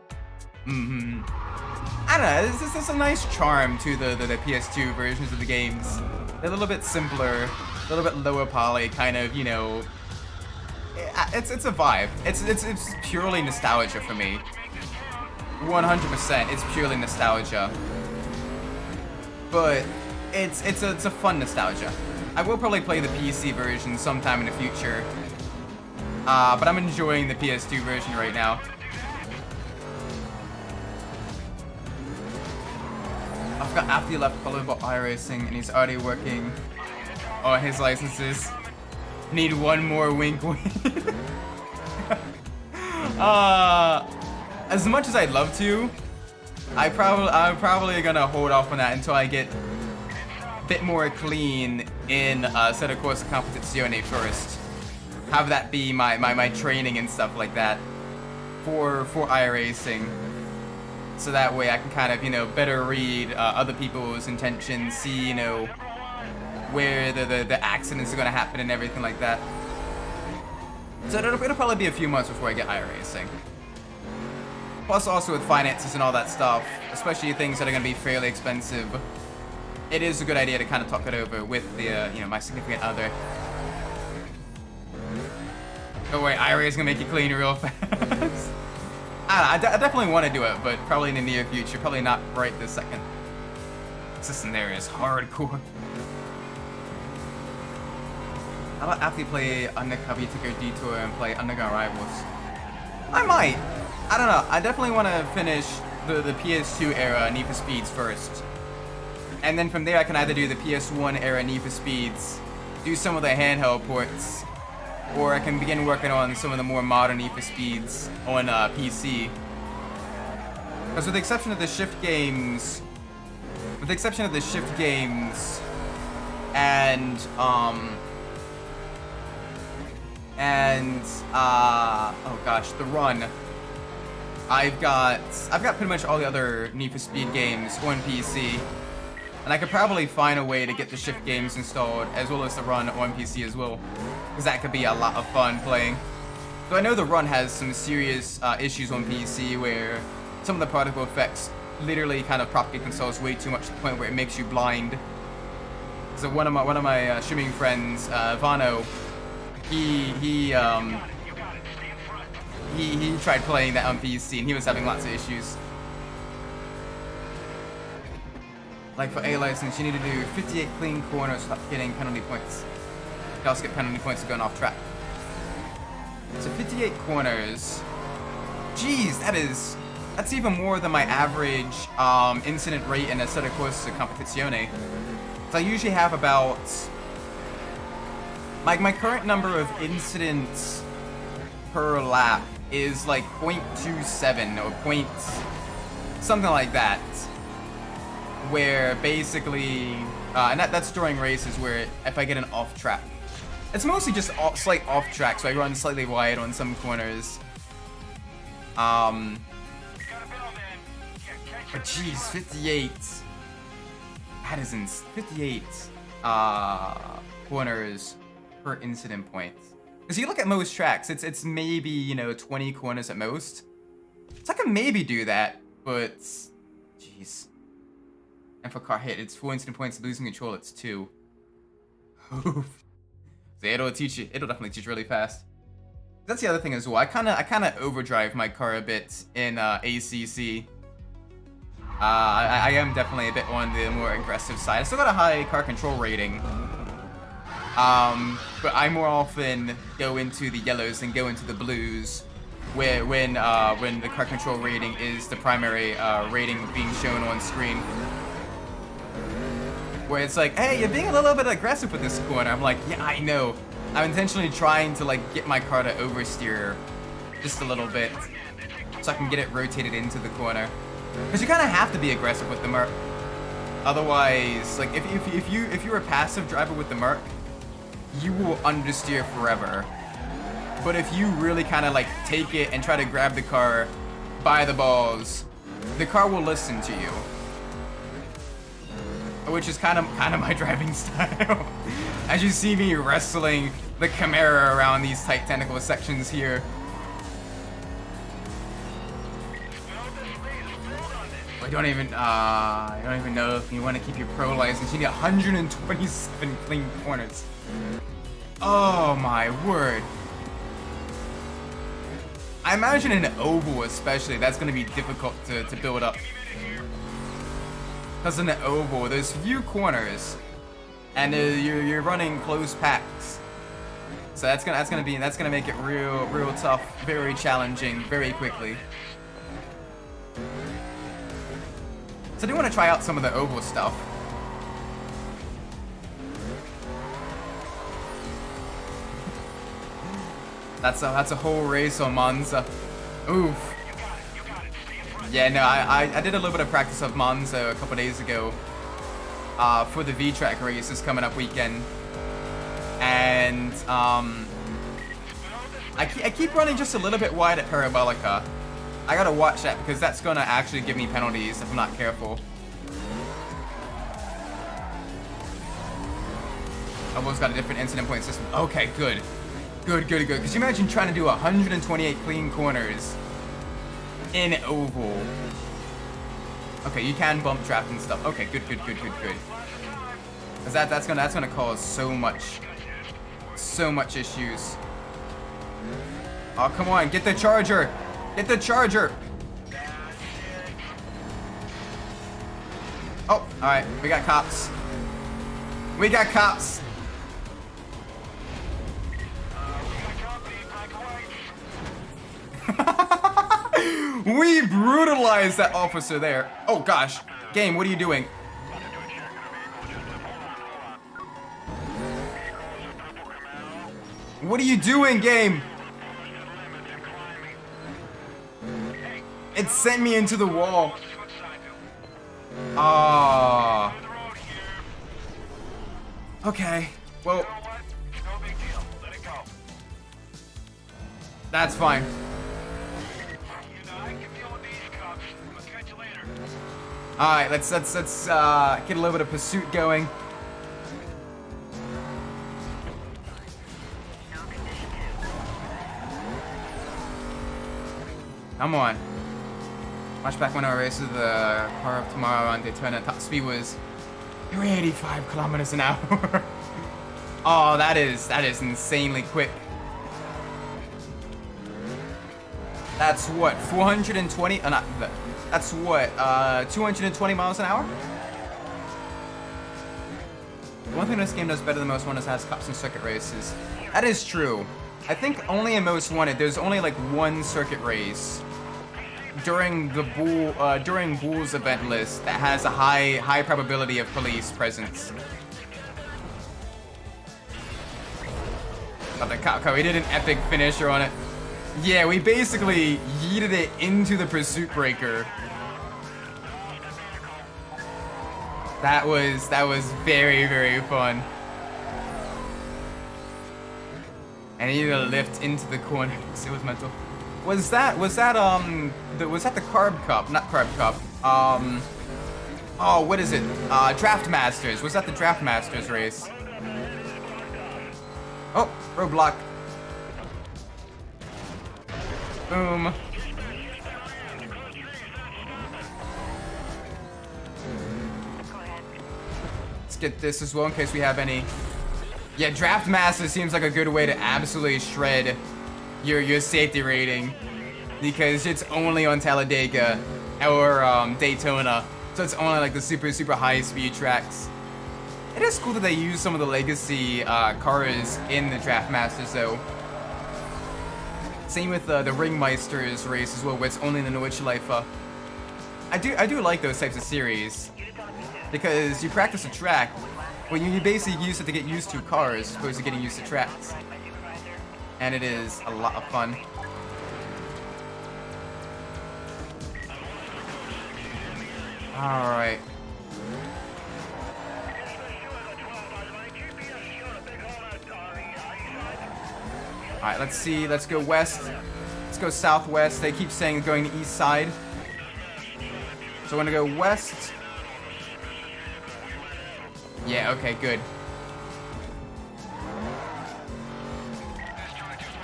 I don't know. There's a nice charm to the PS2 versions of the games. They're a little bit simpler, a little bit lower poly, kind of, you know. It's a vibe. It's purely nostalgia for me. 100%. It's purely nostalgia. But it's a fun nostalgia. I will probably play the PC version sometime in the future. But I'm enjoying the PS2 version right now. I forgot after you left followed about iRacing and he's already working on his licenses. Need one more wink wink. As much as I'd love to, I'm probably gonna hold off on that until I get a bit more clean in set of course competizione first. Have that be my training and stuff like that for iRacing. So that way I can kind of, you know, better read other people's intentions, see, you know, where the accidents are gonna happen and everything like that. So it'll probably be a few months before I get iRacing. Plus also with finances and all that stuff, especially things that are gonna be fairly expensive, it is a good idea to kind of talk it over with the, you know, my significant other. Don't worry, iRacing is gonna make you clean real fast. I definitely want to do it, but probably in the near future. Probably not right this second. This system there is hardcore. How about after you play Undercover, you take a detour and play Underground Rivals? I might. I don't know. I definitely want to finish the PS2 era Need for Speeds first. And then from there I can either do the PS1 era Need for Speeds, do some of the handheld ports, or I can begin working on some of the more modern Need for Speeds on PC. Because with the exception of the shift games, and oh gosh, the Run, I've got pretty much all the other Need for Speed games on PC. And I could probably find a way to get the shift games installed as well as the Run on PC as well. Because that could be a lot of fun playing. So I know the Run has some serious issues on PC where some of the particle effects literally kind of propagate themselves way too much to the point where it makes you blind. So one of my streaming friends, Vano, he tried playing that on PC and he was having lots of issues. Like for A license, you need to do 58 clean corners without getting penalty points. You also get penalty points for going off track. So 58 corners. Jeez, that's even more than my average incident rate in a set of courses of competizione. So I usually have about my current number of incidents per lap is like 0.27 or point something like that. Where basically, and that's during races where if I get an off track, it's mostly just slight off track, so I run slightly wide on some corners. But geez, 58. That is 58 corners per incident point. Because you look at most tracks, it's maybe, you know, 20 corners at most. So I can maybe do that, but jeez. And for car hit, it's 4 incident points. Losing control, it's 2. Oof. So it'll teach you. It'll definitely teach you really fast. That's the other thing as well. I kind of overdrive my car a bit in ACC. I am definitely a bit on the more aggressive side. I still got a high car control rating. But I more often go into the yellows than go into the blues, when the car control rating is the primary rating being shown on screen. where it's like, hey, you're being a little bit aggressive with this corner. I'm like, yeah, I know. I'm intentionally trying to like get my car to oversteer just a little bit so I can get it rotated into the corner. Because you kind of have to be aggressive with the Merc. Otherwise, like if you're a passive driver with the Merc, you will understeer forever. But if you really kind of like take it and try to grab the car by the balls, the car will listen to you. Which is kind of my driving style. As you see me wrestling the Camaro around these tight technical sections here. I don't even know if you want to keep your pro license. You need 127 clean corners. Oh my word. I imagine in oval especially, that's going to be difficult to build up. Because in the oval, there's few corners, and you're running close packs. So that's gonna make it real tough, very challenging, very quickly. So I do want to try out some of the oval stuff. That's a whole race on Monza. Oof. Yeah, no, I did a little bit of practice of Monza a couple days ago for the V-Track race this coming up weekend. And I keep running just a little bit wide at Parabolica. I gotta watch that because that's gonna actually give me penalties if I'm not careful. Almost got a different incident point system. Okay, good. Good. Because you imagine trying to do 128 clean corners in oval. Okay, you can bump draft and stuff. Okay, good. Cause that's gonna cause so much issues. Oh, come on, get the charger! Get the charger! Oh, alright, we got cops. We got cops! We brutalized that officer there. Oh gosh. Game, what are you doing? What are you doing, game? It sent me into the wall. Ah. Okay. Well. That's fine. Alright, let's get a little bit of pursuit going. Come on. Watch back when I raced the car of tomorrow on Daytona. Top speed was 385 kilometers an hour. Oh, that is insanely quick. That's what, 420? Not that's what, 220 miles an hour? One thing this game does better than most wanted is has cops and circuit races. That is true. I think only in Most Wanted, there's only like one circuit race during the Bull's event list that has a high probability of police presence. But the cop car, we did an epic finisher on it. Yeah, we basically yeeted it into the pursuit breaker. That was very fun. And he lift into the corner. It was mental. Was that the Carb Cup? Not Carb Cup. Oh, what is it? Draft Masters. Was that the Draft Masters race? Oh, roadblock. Boom. Let's get this as well in case we have any. Yeah, Draft Master seems like a good way to absolutely shred your safety rating because it's only on Talladega or Daytona, so it's only like the super high speed tracks. It is cool that they use some of the legacy cars in the Draft Masters though. Same with the Ringmeisters race as well, where it's only in the Nordschleife. I do like those types of series. because you practice a track, well, you basically use it to get used to cars, as opposed to getting used to tracks. And it is a lot of fun. Alright. Alright, let's see. Let's go west. Let's go southwest. They keep saying going to east side. So I'm gonna go west. Yeah, okay, good.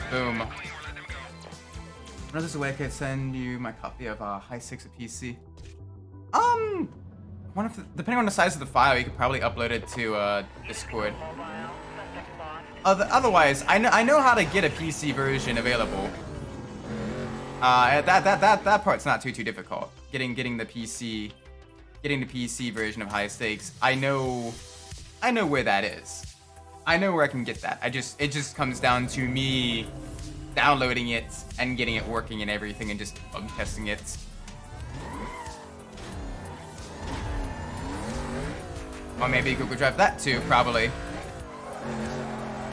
Boom. I know there's a way I could send you my copy of High 6 of PC. One of depending on the size of the file, you could probably upload it to Discord. Otherwise, I know how to get a PC version available. That part's not too difficult. Getting the PC version of High Stakes. I know where that is. I know where I can get that. It just comes down to me downloading it and getting it working and everything and just bug testing it. Or maybe Google Drive that too, probably.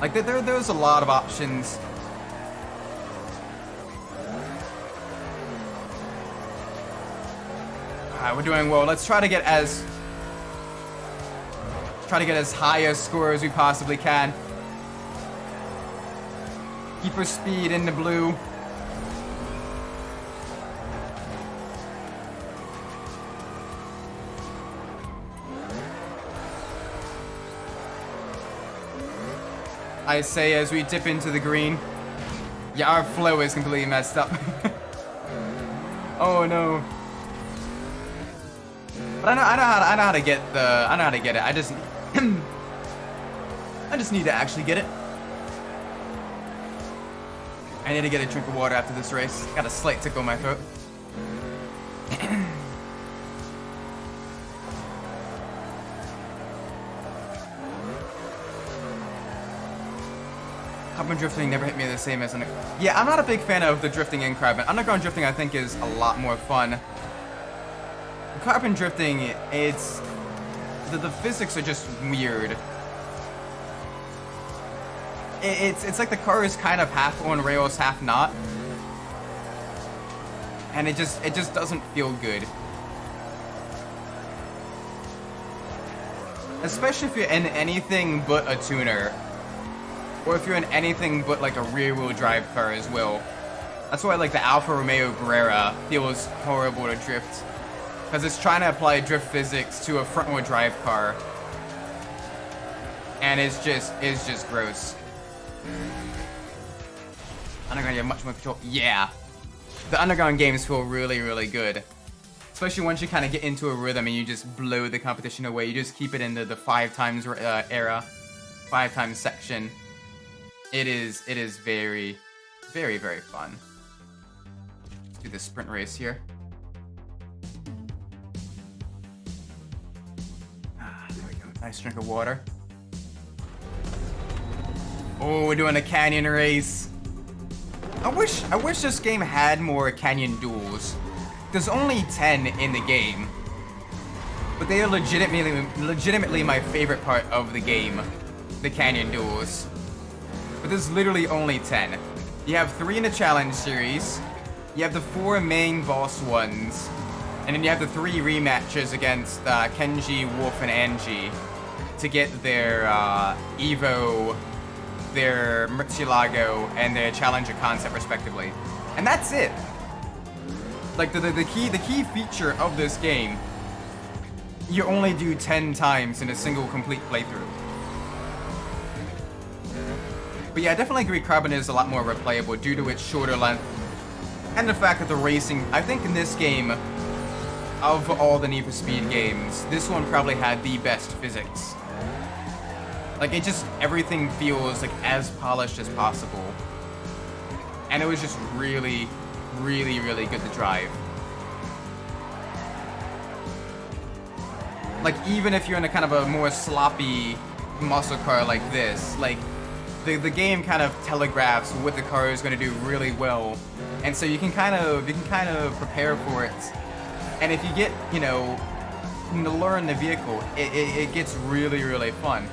Like there's a lot of options. Alright, we're doing well. Let's try to get as high a score as we possibly can. Keep our speed in the blue. I say as we dip into the green. Yeah, our flow is completely messed up. Oh no. But I know how to get it. I just need to actually get it. I need to get a drink of water after this race. Got a slight tickle in my throat. Carbon drifting never hit me the same as yeah, I'm not a big fan of the drifting in Carbon. Underground drifting I think is a lot more fun. Carbon drifting, it's the physics are just weird. It's like the car is kind of half on rails, half not, and it just doesn't feel good. Especially if you're in anything but a tuner, or if you're in anything but like a rear-wheel drive car as well. That's why like the Alfa Romeo Carrera feels horrible to drift. Because it's trying to apply drift physics to a front-wheel drive car. And it's just gross. Underground, you have much more control. Yeah. The Underground games feel really, really good. Especially once you kind of get into a rhythm and you just blow the competition away. You just keep it in the 5 times era. 5 times section. It is very, very, very fun. Let's do this sprint race here. There we go. Nice drink of water. Oh, we're doing a canyon race. I wish this game had more canyon duels. There's only 10 in the game, but they are legitimately my favorite part of the game, the canyon duels. But there's literally only 10. You have 3 in the challenge series. You have the 4 main boss ones. And then you have the 3 rematches against Kenji, Wolf, and Angie to get their Evo, their Murcielago, and their Challenger concept respectively. And that's it. Like the key feature of this game, you only do 10 times in a single complete playthrough. But yeah, I definitely agree Carbon is a lot more replayable due to its shorter length. And the fact that the racing, I think in this game, of all the Need for Speed games, this one probably had the best physics. Like everything feels like as polished as possible. And it was just really, really, really good to drive. Like even if you're in a kind of a more sloppy muscle car like this, like the game kind of telegraphs what the car is going to do really well, and so you can kind of prepare for it. And if you get, you know, to learn the vehicle, it gets really, really fun.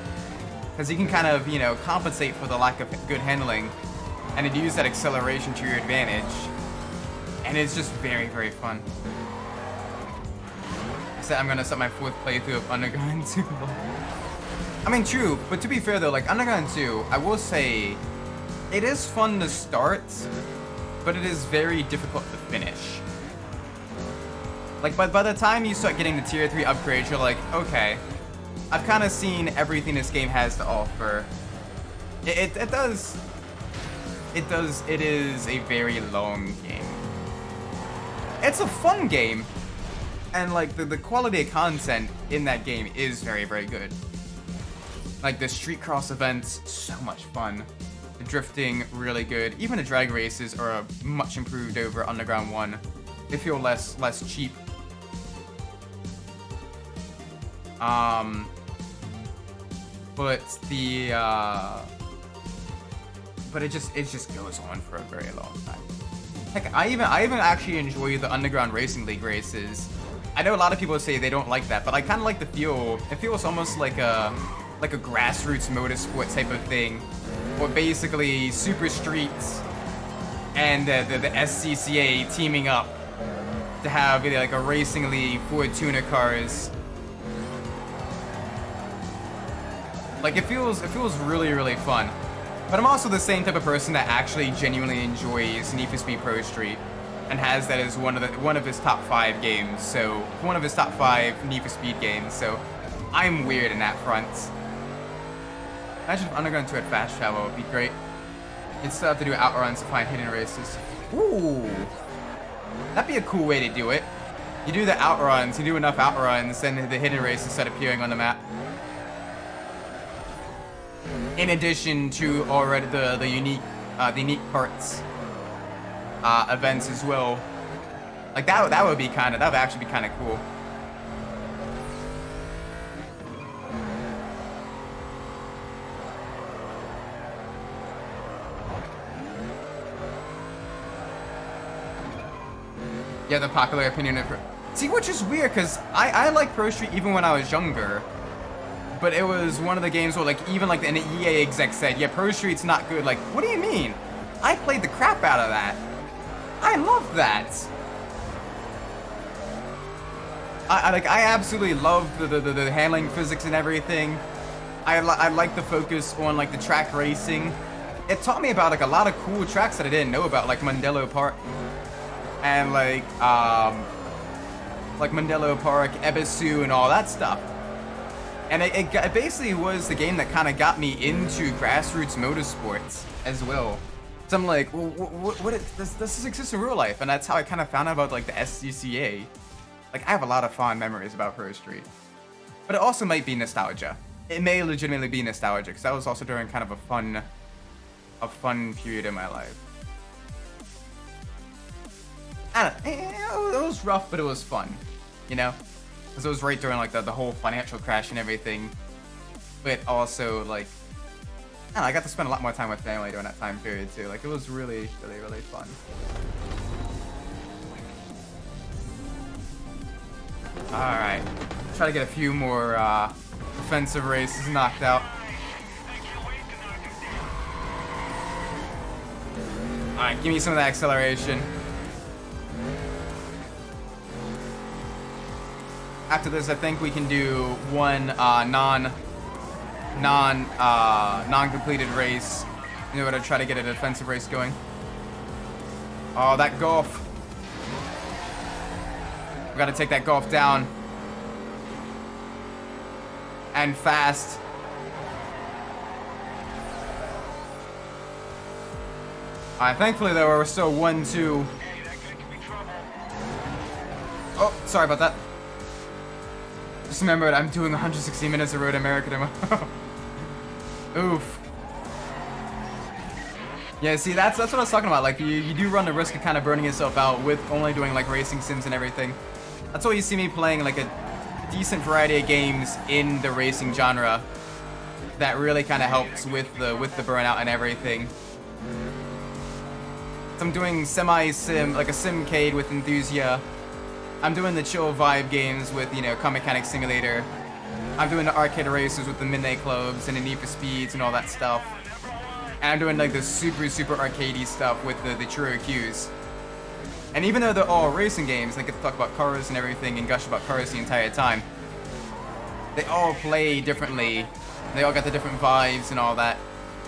Because you can kind of, you know, compensate for the lack of good handling and use that acceleration to your advantage. And it's just very, very fun. So I'm gonna set my 4th playthrough of Underground 2. I mean, true, but to be fair though, like Underground 2, I will say, it is fun to start, but it is very difficult to finish. Like, by the time you start getting the tier 3 upgrades, you're like, okay, I've kind of seen everything this game has to offer. It is a very long game. It's a fun game, and like the quality of content in that game is very, very good. Like the street cross events, so much fun. The drifting, really good. Even the drag races are much improved over Underground 1. They feel less cheap. But it just goes on for a very long time. Heck, I even actually enjoy the Underground Racing League races. I know a lot of people say they don't like that, but I kind of like the feel. It feels almost like a grassroots motorsport type of thing, or basically Super Streets and the SCCA teaming up to have like a racing league for tuner cars. Like it feels really, really fun. But I'm also the same type of person that actually genuinely enjoys Need for Speed Pro Street and has that as one of his top 5 games. So one of his top 5 Need for Speed games. So I'm weird in that front. Imagine if Underground 2 had fast travel, it would be great. You'd still have to do outruns to find hidden races. Ooh, that'd be a cool way to do it. You do the outruns, you do enough outruns, then the hidden races start appearing on the map. In addition to already the unique parts events as well. Like that would actually be kind of cool. Yeah, the popular opinion of see, which is weird because I like Pro Street even when I was younger. But it was one of the games where, like, even like an EA exec said, yeah, Pro Street's not good. Like, what do you mean? I played the crap out of that. I love that. I absolutely love the handling physics and everything. I like the focus on like the track racing. It taught me about like a lot of cool tracks that I didn't know about, like Mandello Park and like Mandello Park, Ebisu, and all that stuff. And it basically was the game that kind of got me into grassroots motorsports as well. So I'm like, well, what this exists in real life, and that's how I kind of found out about like the SCCA. Like I have a lot of fond memories about Pro Street, but it also might be nostalgia. It may legitimately be nostalgia because that was also during kind of a fun period in my life. I don't know, it was rough, but it was fun, you know. Because it was right during like the whole financial crash and everything, but also like, I don't know, I got to spend a lot more time with family during that time period too. Like it was really, really, really fun. All right, try to get a few more offensive races knocked out. All right, give me some of that acceleration. After this, I think we can do one non-completed race in order to try to get a defensive race going. Oh, that Golf. We gotta take that Golf down. And fast. Alright, thankfully though, we're still 1-2. Oh, sorry about that. Just remembered I'm doing 160 minutes of Road America tomorrow. Oof. Yeah, see, that's what I was talking about. Like, you do run the risk of kind of burning yourself out with only doing like racing sims and everything. That's why you see me playing like a decent variety of games in the racing genre. That really kind of helps with the burnout and everything. So I'm doing semi-sim, like a simcade with enthusiast. I'm doing the chill vibe games with, you know, Car Mechanic Simulator. I'm doing the arcade races with the Midnight Clubs and the Need for Speeds and all that stuff. And I'm doing like the super arcadey stuff with the True Qs. And even though they're all racing games, they get to talk about cars and everything and gush about cars the entire time, they all play differently. They all got the different vibes and all that.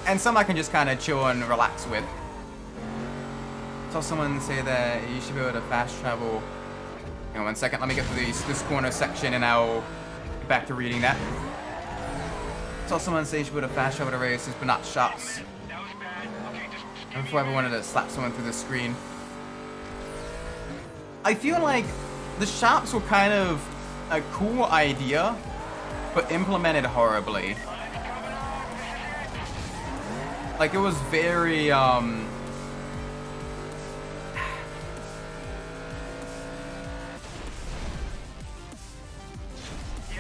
And some I can just kind of chill and relax with. I saw someone say that you should be able to fast travel. Hang on 1 second, let me get to this corner section and I'll get back to reading that. I saw someone say you should be able to fast travel to races, but not shops. And before I ever wanted to slap someone through the screen. I feel like the shops were kind of a cool idea, but implemented horribly. Like, it was very,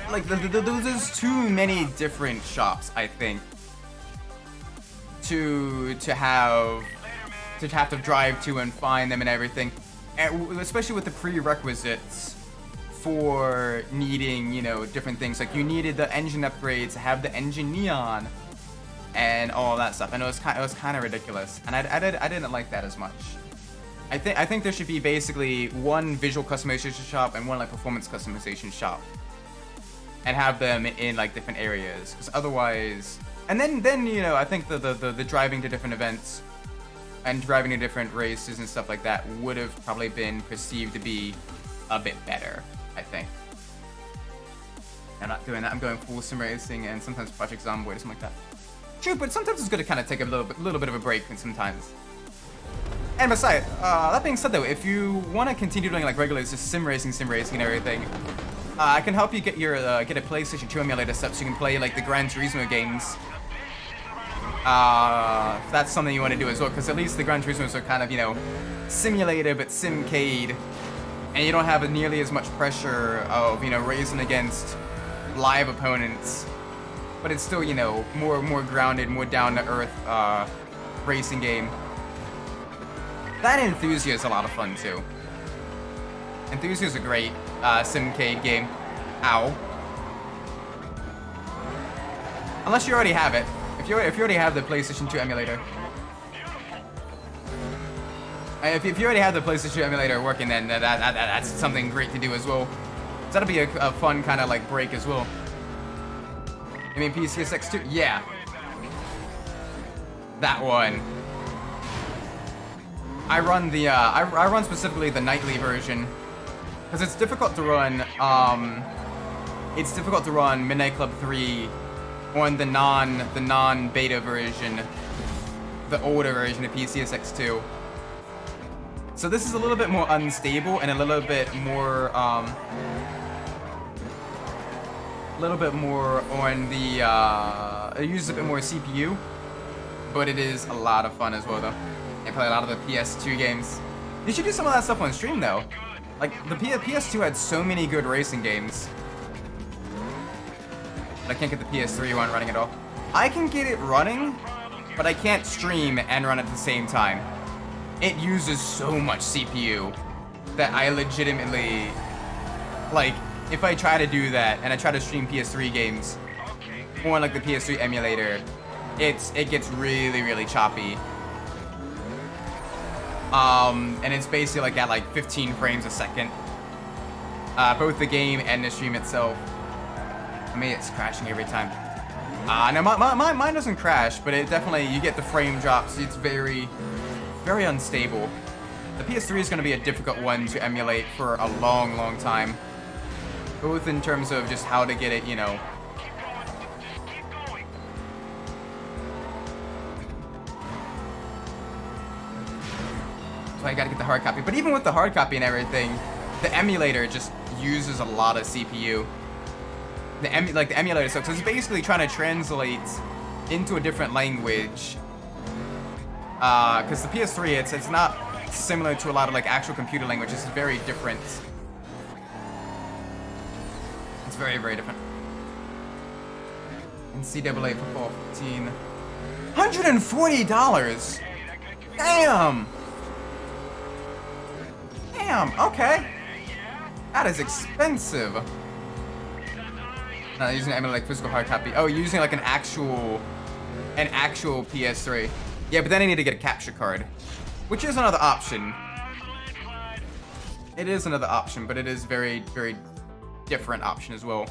like, there's too many different shops, I think, to have to drive to and find them and everything. And especially with the prerequisites for needing, you know, different things. Like, you needed the engine upgrades to have the engine neon and all that stuff. And it was kind of ridiculous, and I didn't like that as much. I think there should be basically one visual customization shop and one like performance customization shop, and have them in like different areas. Because otherwise, and then you know, I think the driving to different events and driving to different races and stuff like that would have probably been perceived to be a bit better, I think. I'm not doing that. I'm going full sim racing and sometimes Project Zomboid or something like that. True, but sometimes it's good to kind of take a little bit of a break, and sometimes. And besides, that being said though, if you want to continue doing like regular just sim racing and everything, I can help you get your get a PlayStation 2 emulator set so you can play like the Gran Turismo games. If that's something you want to do as well, because at least the Gran Turismos are kind of, you know, simulator but simcade, and you don't have nearly as much pressure of, you know, racing against live opponents, but it's still, you know, more grounded, more down to earth racing game. That Enthusiast is a lot of fun too. Enthusiast is a great simcade game. Ow. Unless you already have it. If you already have the PlayStation 2 emulator. If you already have the PlayStation 2 emulator working, then that's something great to do as well. So that'll be a fun kind of like break as well. You mean PCSX 2? Yeah. That one. I run the I run specifically the nightly version because it's difficult to run. It's difficult to run Midnight Club 3 on the non-beta version, the older version of PCSX 2. So this is a little bit more unstable and a little bit more on the it uses a bit more CPU, but it is a lot of fun as well though. I play a lot of the PS2 games. You should do some of that stuff on stream though. Like the PS2 had so many good racing games. But I can't get the PS3 one running at all. I can get it running, but I can't stream and run at the same time. It uses so much CPU that I legitimately, like, if I try to do that and I try to stream PS3 games on like the PS3 emulator, it gets really choppy. And it's basically like at like 15 frames a second. Both the game and the stream itself. I mean, it's crashing every time. No, mine doesn't crash, but it definitely, you get the frame drops. It's very unstable. The PS3 is going to be a difficult one to emulate for a long time. Both in terms of just how to get it, you know. So I gotta get the hard copy. But even with the hard copy and everything, the emulator just uses a lot of CPU. The emulator sucks. So it's basically trying to translate into a different language. Because the PS3, it's not similar to a lot of like actual computer language. It's very different. It's very different. NCAA football 15. $140. Damn. Damn. Okay. That is expensive. Not using an like physical hard copy. Oh, you're using like an actual PS3. Yeah, but then I need to get a capture card, which is another option. It is another option, but it is very, very different option as well.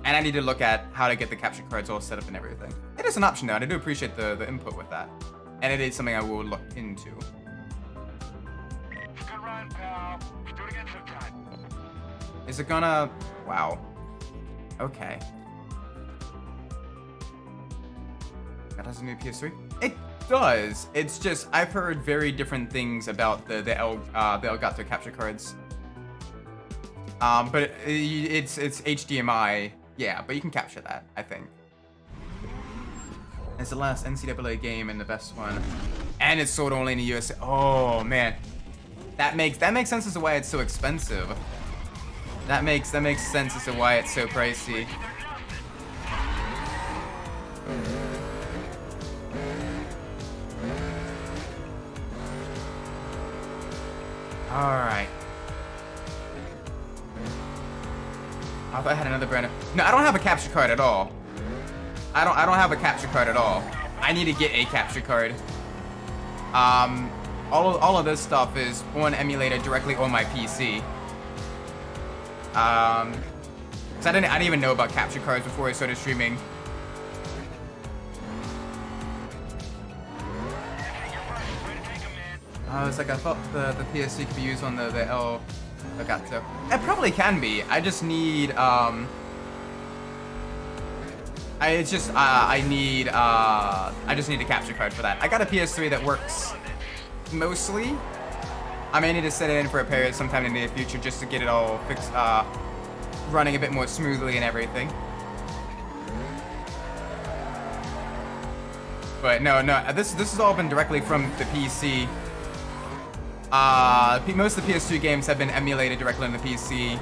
And I need to look at how to get the capture cards all set up and everything. It is an option though, and I do appreciate the input with that. And it is something I will look into. Good run, pal. Do it again sometime. Is it gonna... Wow. Okay. That has a new PS3? It does. It's just, I've heard very different things about the Elgato capture cards. But it's HDMI. Yeah, but you can capture that, I think. It's the last NCAA game and the best one. And it's sold only in the USA. Oh, man. That makes sense as to why it's so expensive. That makes sense as to why it's so pricey. Alright. I thought I had another brand new... No, I don't have a capture card at all. I don't have a capture card at all. I need to get a capture card. All of this stuff is on emulator directly on my PC. So I didn't even know about capture cards before I started streaming. It's like I thought the PSC could be used on the Elgato. It probably can be. I just need I just need a capture card for that. I got a PS3 that works mostly. I may need to set it in for a period sometime in the near future just to get it all fixed, running a bit more smoothly and everything. But no, this has all been directly from the PC. Most of the PS2 games have been emulated directly on the PC.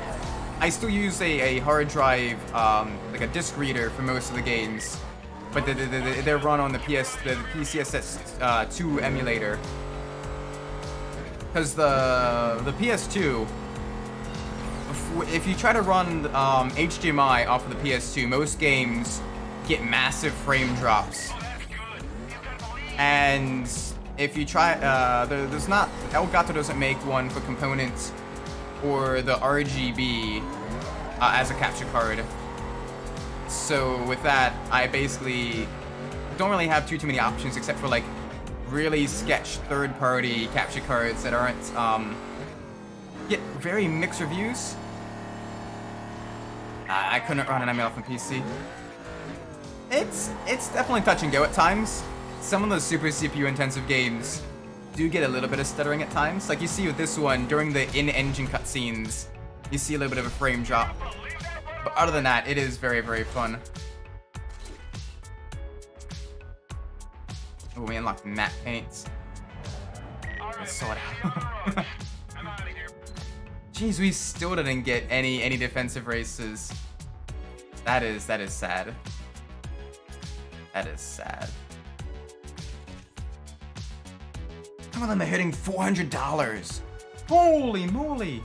I still use a hard drive, like a disc reader for most of the games, but they're run on the PCSS2 emulator. Because the PS2, if you try to run HDMI off of the PS2, most games get massive frame drops. And if you try, there's not, Elgato doesn't make one for components or the RGB as a capture card. So with that, I basically don't really have too many options except for like really sketch third-party capture cards that aren't get very mixed reviews. I couldn't run an emulator off on PC. It's definitely touch and go at times. Some of those super CPU intensive games do get a little bit of stuttering at times. Like you see with this one, during the in-engine cutscenes, you see a little bit of a frame drop. But other than that, it is very, very fun. Oh, we unlocked matte paints. I saw that. Jeez, we still didn't get any defensive races. That is sad. That is sad. Some of them are hitting $400. Holy moly!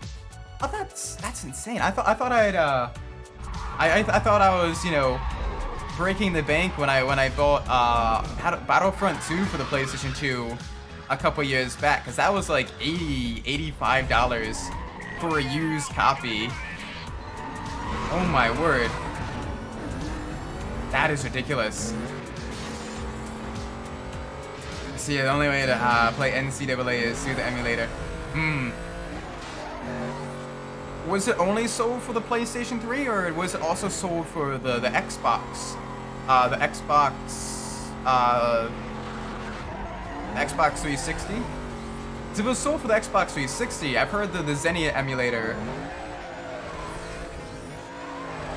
Oh, that's insane. I thought I was, you know, breaking the bank when I bought Battlefront 2 for the PlayStation 2 a couple years back, because that was like $85 for a used copy. Oh my word. That is ridiculous. See, the only way to play NCAA is through the emulator. Was it only sold for the PlayStation 3, or was it also sold for the Xbox? The Xbox 360? If it was sold for the Xbox 360, I've heard the Xenia emulator.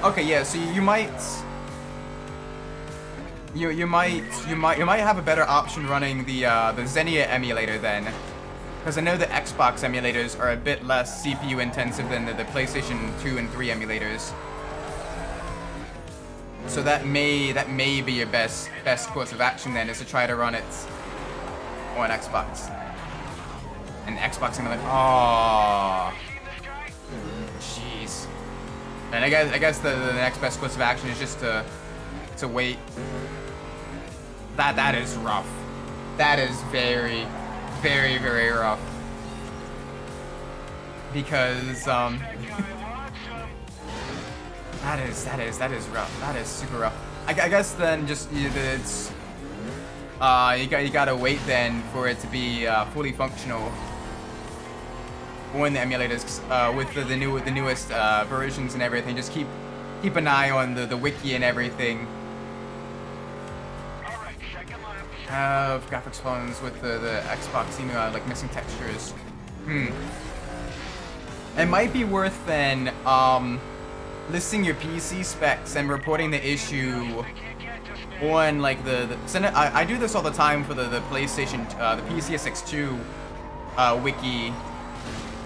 Okay, yeah, so you might have a better option running the Xenia emulator then, because I know the Xbox emulators are a bit less CPU intensive than the PlayStation 2 and 3 emulators. So that may be your best course of action then, is to try to run it on Xbox. And Xbox emulator. Oh, release. And I guess the next best course of action is just to wait. That is rough. That is very, very, very rough. Because that is rough. That is super rough. I guess then just it's you gotta wait then for it to be fully functional on the emulators with the newest versions and everything. Just keep an eye on the wiki and everything. Have graphics problems with the Xbox seeming like missing textures. It might be worth then listing your PC specs and reporting the issue on like I do this all the time for the PlayStation the PCSX2 wiki,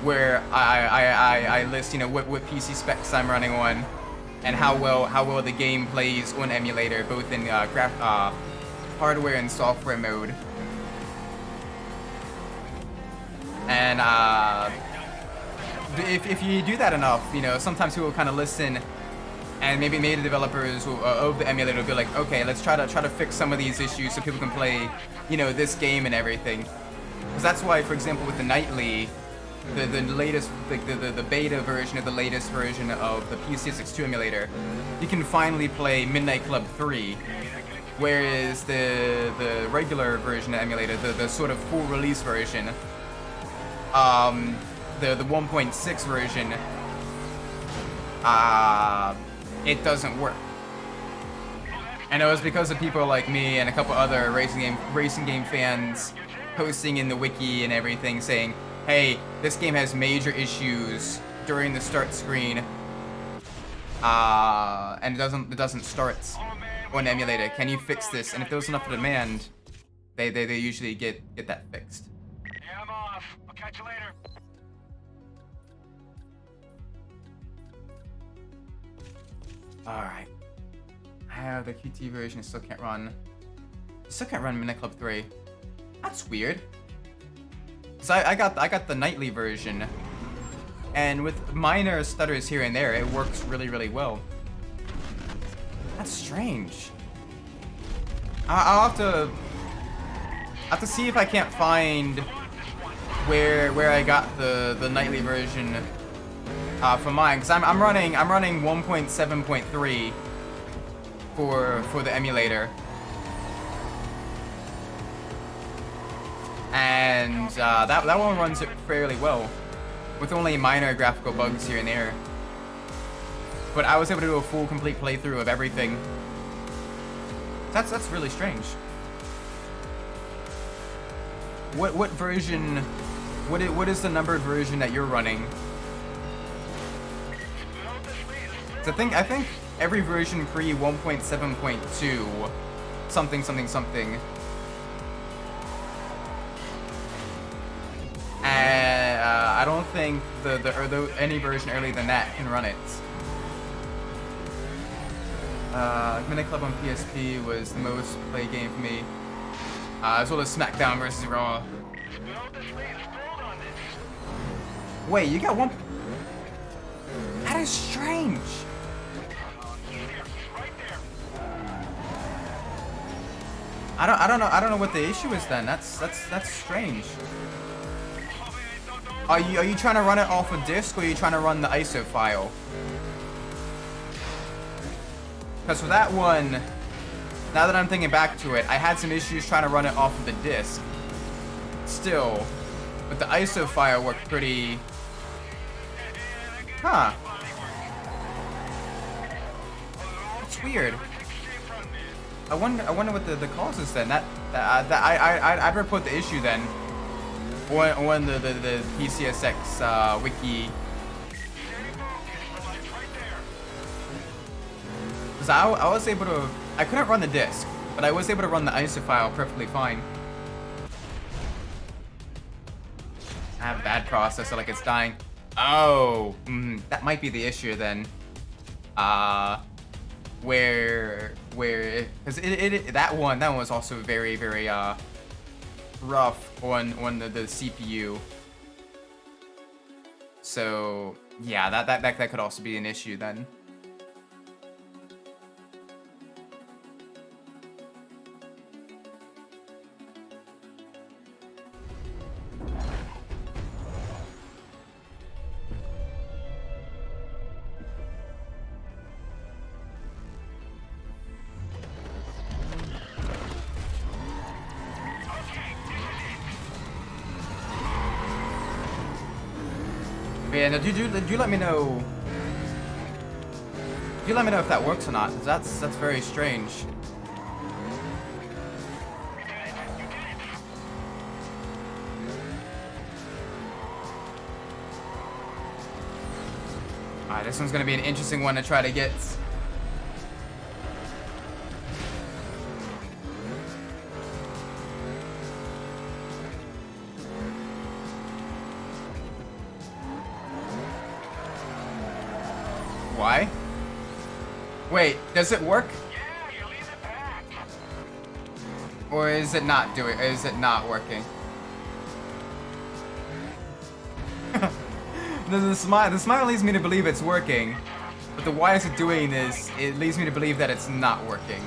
where I list what PC specs I'm running on and how well the game plays on emulator, both in hardware and software mode. And if you do that enough, sometimes people kind of listen, and maybe the developers of the emulator will be like, okay, let's try to fix some of these issues so people can play, this game and everything. Because that's why, for example, with the Nightly, the latest, like the beta version of the latest version of the PCSX2 emulator, you can finally play Midnight Club 3, whereas the regular version of emulator, the sort of full release version, the 1.6 version, it doesn't work. And it was because of people like me and a couple other racing game fans posting in the wiki and everything saying, hey, this game has major issues during the start screen, and it doesn't start on emulator. Can you fix this? And if there's enough demand, they usually get that fixed. Yeah, I'm off. I'll catch you later. Alright. I have the QT version, still can't run Midnight Club 3. That's weird. Cause I got the Nightly version, and with minor stutters here and there, it works really, really well. That's strange. I'll have to see if I can't find where I got the Nightly version for mine, because I'm running 1.7.3 for the emulator. And that one runs it fairly well, with only minor graphical bugs here and there. But I was able to do a full, complete playthrough of everything. That's really strange. What version? What is the numbered version that you're running? I think every version pre 1.7.2 something. I don't think any version earlier than that can run it. Midnight Club on PSP was the most played game for me, as well as SmackDown vs. Raw. Wait, you got one? That is strange. I don't know what the issue is then. That's strange. Are you trying to run it off a disk, or are you trying to run the ISO file? Because for that one, now that I'm thinking back to it, I had some issues trying to run it off of the disk. Still, but the ISO file worked pretty. Huh. That's weird. I wonder what the cause is then. I'd report the issue then. On the PCSX wiki. Because I was able to, I couldn't run the disk, but I was able to run the ISO file perfectly fine. I have a bad processor, like it's dying. Oh, that might be the issue then. Because that one was also very, very rough on the CPU. So Yeah, that could also be an issue then. But yeah, no, do you let me know? Do you let me know if that works or not? 'Cause that's very strange. Alright, this one's gonna be an interesting one to try to get. Why? Wait, does it work? Or is it not doing? Is it not working? the smile leads me to believe it's working, but the why is it doing this? It leads me to believe that it's not working.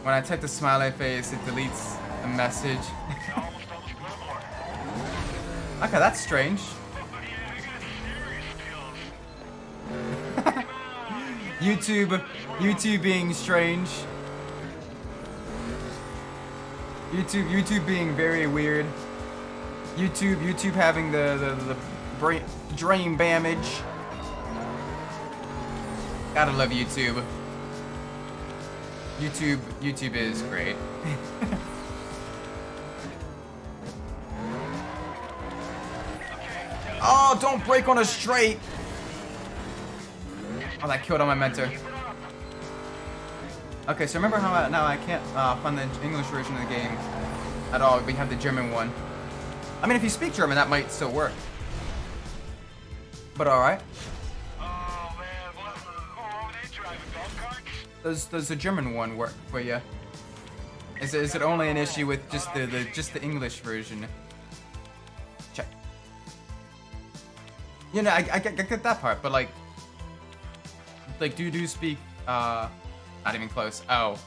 When I type the smiley face, it deletes the message. Okay, that's strange. YouTube being strange. YouTube being very weird. YouTube having the brain drain damage. Gotta love YouTube. YouTube is great. Oh, don't break on a straight. Oh, that killed all my mentor. Okay, so remember how now I can't find the English version of the game at all. We have the German one. I mean, if you speak German, that might still work. But all right. Oh man, what are they driving, golf carts? Does the German one work for you? Is it only an issue with just the English version? Check. You know, I get that part, but like do you speak not even close. Oh.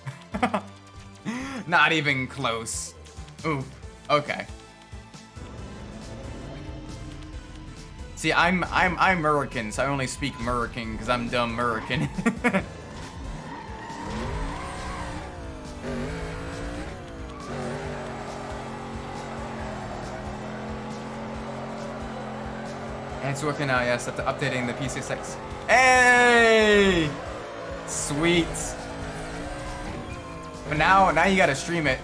Not even close. Ooh. Okay. See, I'm American, so I only speak American because I'm dumb American. And it's working now, yes, after updating the PC6. Hey! Sweet. But now you gotta stream it.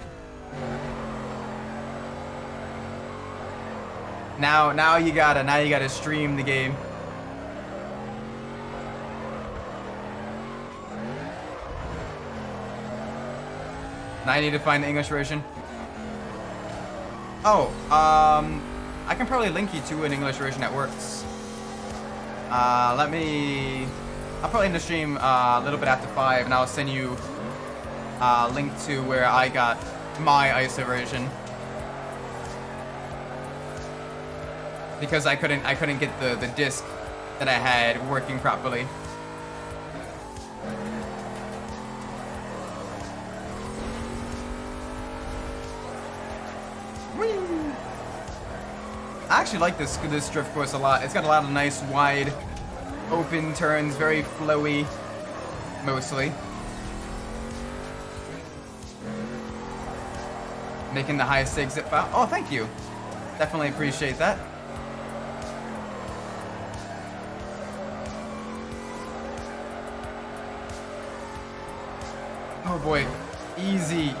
Now you gotta stream the game. Now I need to find the English version. Oh, I can probably link you to an English version that works. I'll probably end the stream a little bit after 5, and I'll send you a link to where I got my ISO version. Because I couldn't get the disc that I had working properly. Whee! I actually like this drift course a lot. It's got a lot of nice wide open turns, very flowy mostly. Making the highest sig zip file. Oh, thank you. Definitely appreciate that. Oh boy, easy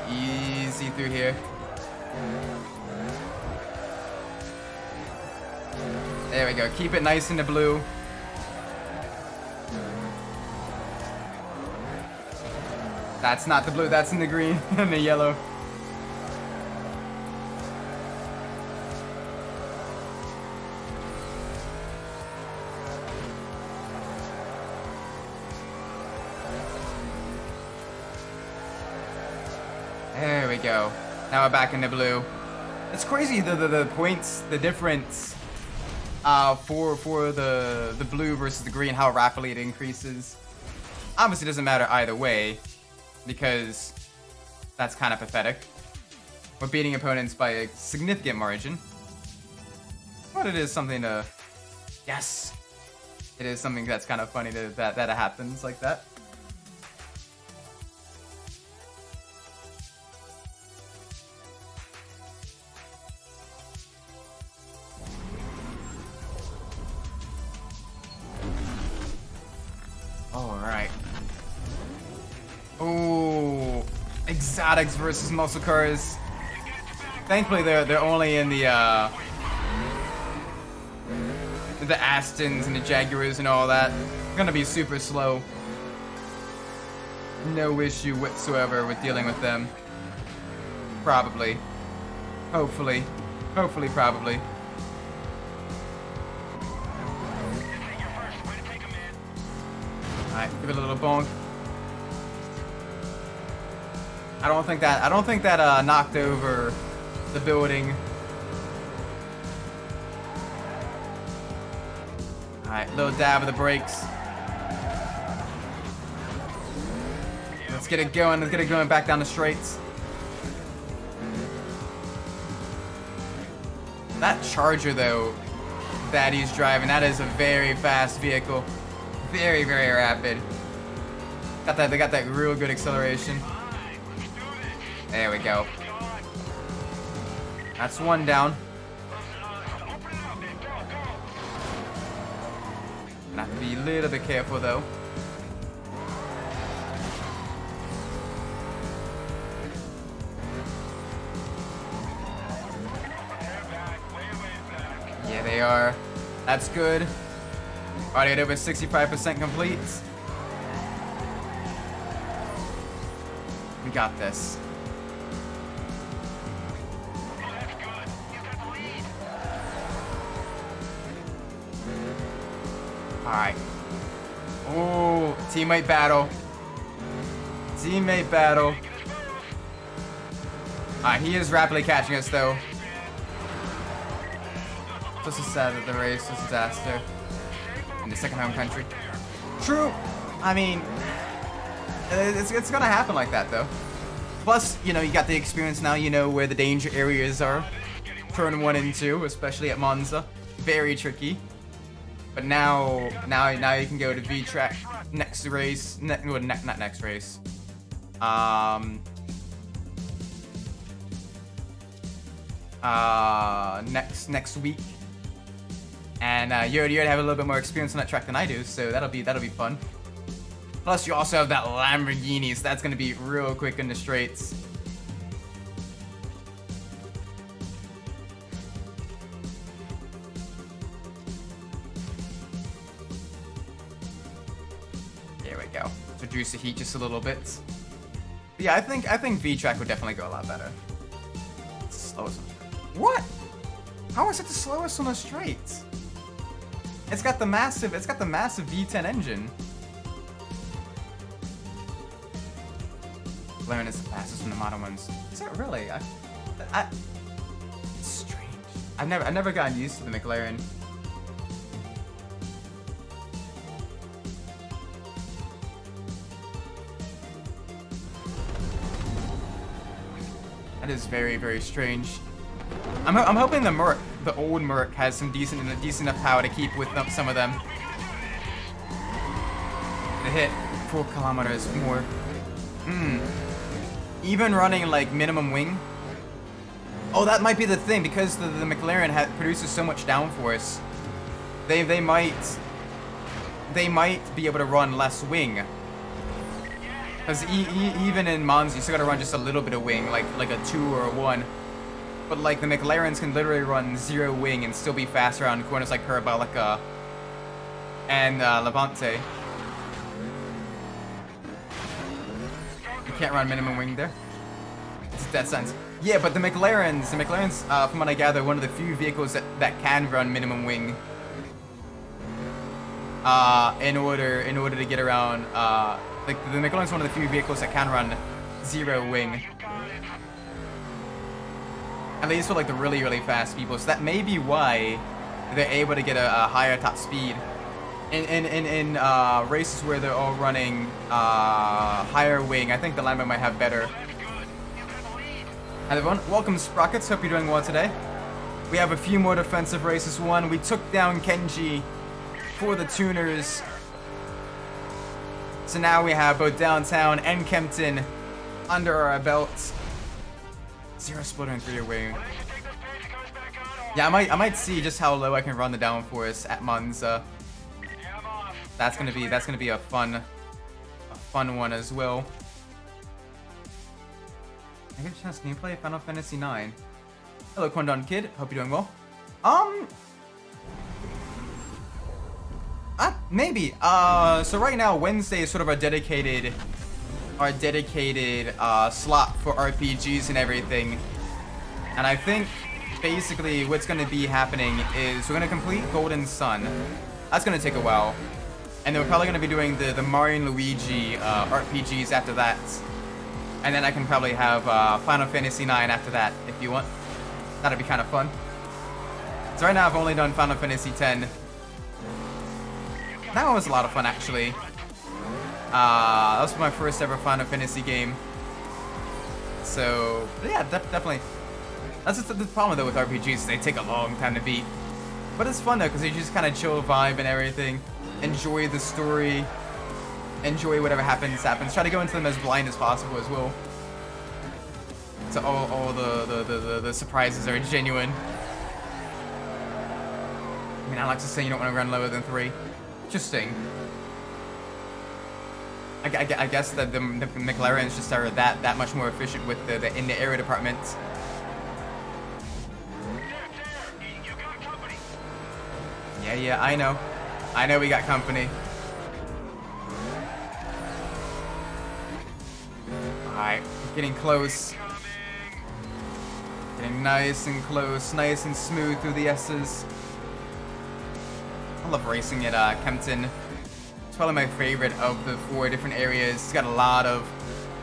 through here. There we go, keep it nice in the blue. That's not the blue, that's in the green and the yellow. There we go. Now we're back in the blue. It's crazy the points, the difference for the blue versus the green, how rapidly it increases. Obviously, it doesn't matter either way because that's kind of pathetic. We're beating opponents by a significant margin, but it is something to, yes, it is something that's kind of funny that it happens like that. Alright. Ooh. Exotics versus muscle cars. Thankfully they're only in the Astons and the Jaguars and all that. Gonna be super slow. No issue whatsoever with dealing with them. Probably. Hopefully. Hopefully, probably. Alright, give it a little bonk. I don't think that knocked over the building. Alright, little dab of the brakes. Let's get it going. Let's get it going back down the straights. That Charger, though, that he's driving, that is a very fast vehicle. Very, very rapid. They got that real good acceleration. There we go. That's one down. Gonna have to be a little bit careful though. Yeah, they are. That's good. Already at over 65% complete. We got this. Alright. Oh, teammate battle. Teammate battle. Alright, he is rapidly catching us though. This is sad that the race was a disaster. In the second home country. True. I mean, it's gonna happen like that though. Plus, you know, you got the experience now. You know where the danger areas are. Turn 1 and 2, especially at Monza, very tricky. But now you can go to V track next race. Not next race. Next week. And you already have a little bit more experience on that track than I do, so that'll be fun. Plus, you also have that Lamborghini, so that's gonna be real quick in the straights. There we go. Let's reduce the heat just a little bit. But yeah, I think V track would definitely go a lot better. It's the slowest on the straight. What? How is it the slowest on the straights? It's got the massive V10 engine. McLaren is the fastest from the modern ones. Is it really? It's strange. I've never gotten used to the McLaren. That is very, very strange. I'm hoping the old Merc has some decent enough power to keep with some of them. To hit 4 kilometers more. Even running like minimum wing. Oh, that might be the thing because the McLaren produces so much downforce. They might be able to run less wing. Because even in Monza, you still gotta run just a little bit of wing, like a 2 or a 1. But like the McLarens can literally run 0 wing and still be fast around corners like Parabolica and Levante. You can't run minimum wing there. It's dead sense. Yeah, but the McLarens, from what I gather, one of the few vehicles that can run minimum wing. In order to get around, like the McLaren's one of the few vehicles that can run 0 wing. At least for like the really, really fast people. So that may be why they're able to get a higher top speed. In races where they're all running higher wing, I think the Lambo might have better. Hi everyone, welcome Sprockets, hope you're doing well today. We have a few more defensive races won. We took down Kenji for the tuners. So now we have both downtown and Kempton under our belts. 0 splitter and 3 wing. Yeah, I might see just how low I can run the downforce at Monza. That's gonna be a fun one as well. I get a chance. Can you play Final Fantasy IX? Hello, Quandon Kid. Hope you're doing well. Maybe. So right now Wednesday is sort of our dedicated slot for RPGs and everything. And I think basically what's going to be happening is we're going to complete Golden Sun. That's going to take a while. And then we're probably going to be doing the Mario and Luigi RPGs after that. And then I can probably have Final Fantasy IX after that if you want. That'd be kind of fun. So right now I've only done Final Fantasy X. That one was a lot of fun actually. That was my first ever Final Fantasy game. So yeah, definitely. That's just the problem though with RPGs. They take a long time to beat. But it's fun though because you just kind of chill vibe and everything. Enjoy the story. Enjoy whatever happens. Try to go into them as blind as possible as well. So all the surprises are genuine. I mean, Alex is saying you don't want to run lower than 3. Interesting. I guess that the McLarens just are that much more efficient with the in the area department. Yeah, I know. I know we got company. Alright, getting close. Getting nice and close, nice and smooth through the S's. I love racing at Kempton. It's probably my favorite of the 4 different areas. It's got a lot of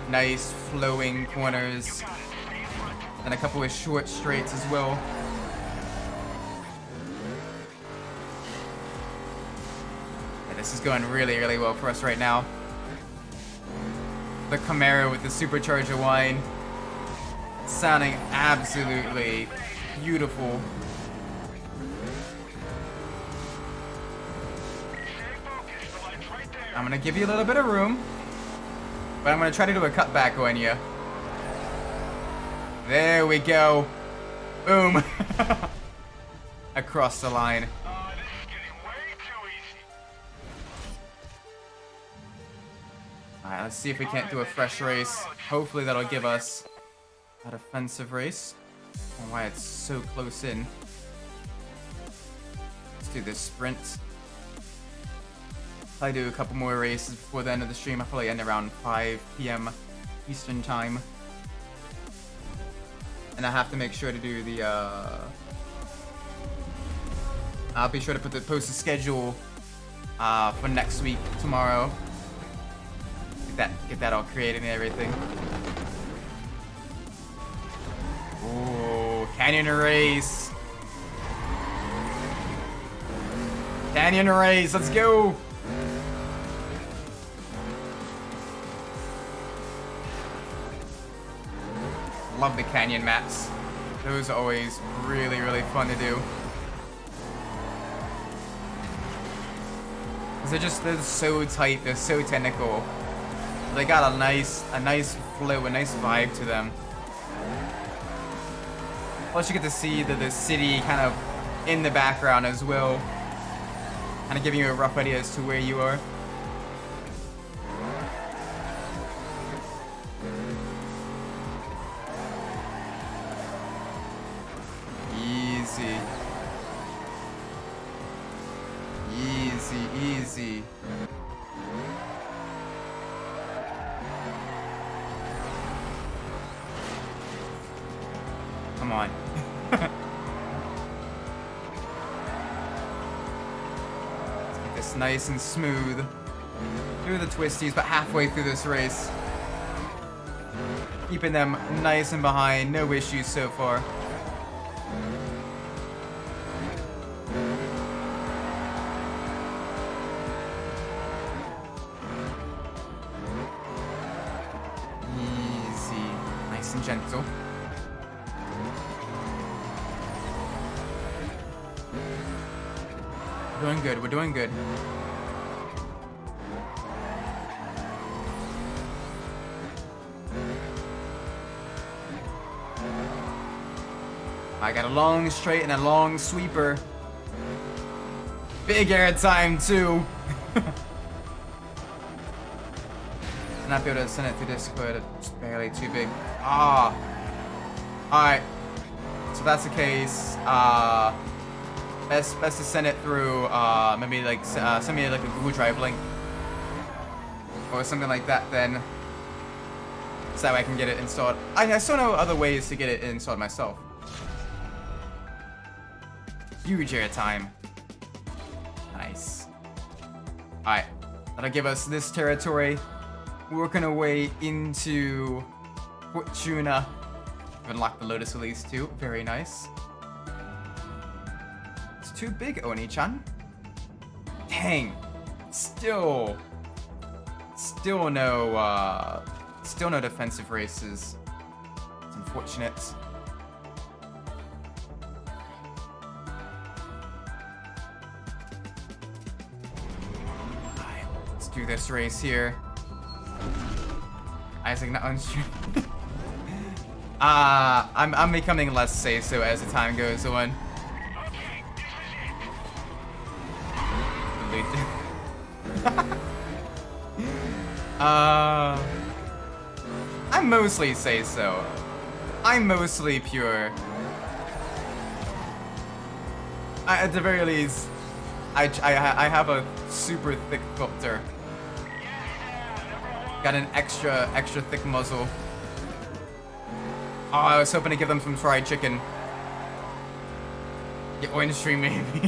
nice flowing corners. And a couple of short straights as well. Yeah, this is going really, really well for us right now. The Camaro with the supercharger whine. Sounding absolutely beautiful. I'm gonna give you a little bit of room, but I'm gonna try to do a cutback on you. There we go. Boom. Across the line. Alright, let's see if we can't do a fresh race. Hopefully that'll give us a defensive race. I don't know why it's so close in. Let's do this sprint. Probably do a couple more races before the end of the stream. I'll probably end around 5 p.m. Eastern time. And I have to make sure to do the I'll be sure to post the schedule for next week tomorrow. Get that all created and everything. Ooh, Canyon race. Canyon race, let's go. Love the canyon maps. Those are always really, really fun to do. Cause they're so tight, they're so technical. They got a nice flow, a nice vibe to them. Plus you get to see the city kind of in the background as well. Kind of giving you a rough idea as to where you are. Easy. Easy, easy. Come on. Let's get this nice and smooth. Through the twisties, but halfway through this race. Keeping them nice and behind, no issues so far. and gentle. Doing good, we're doing good. I got a long straight and a long sweeper. Big air time too. Not be able to send it through Discord, it's barely too big. Ah. Alright. So that's the case. Best to send it through maybe like send me like a Google Drive link. Or something like that then. So that way I can get it installed. I still know other ways to get it installed myself. Huge airtime. Nice. Alright. That'll give us this territory. Working our way into Fortuna. We've unlocked the Lotus Elise too. Very nice. It's too big, Oni-chan. Dang. Still no defensive races. It's unfortunate. Alright, let's do this race here. Isaac not on stream. I'm becoming less say-so as the time goes on. I'm mostly say-so. I'm mostly pure. At the very least, I have a super thick filter. Got an extra thick muzzle. Oh, I was hoping to give them some fried chicken. Get on stream, maybe.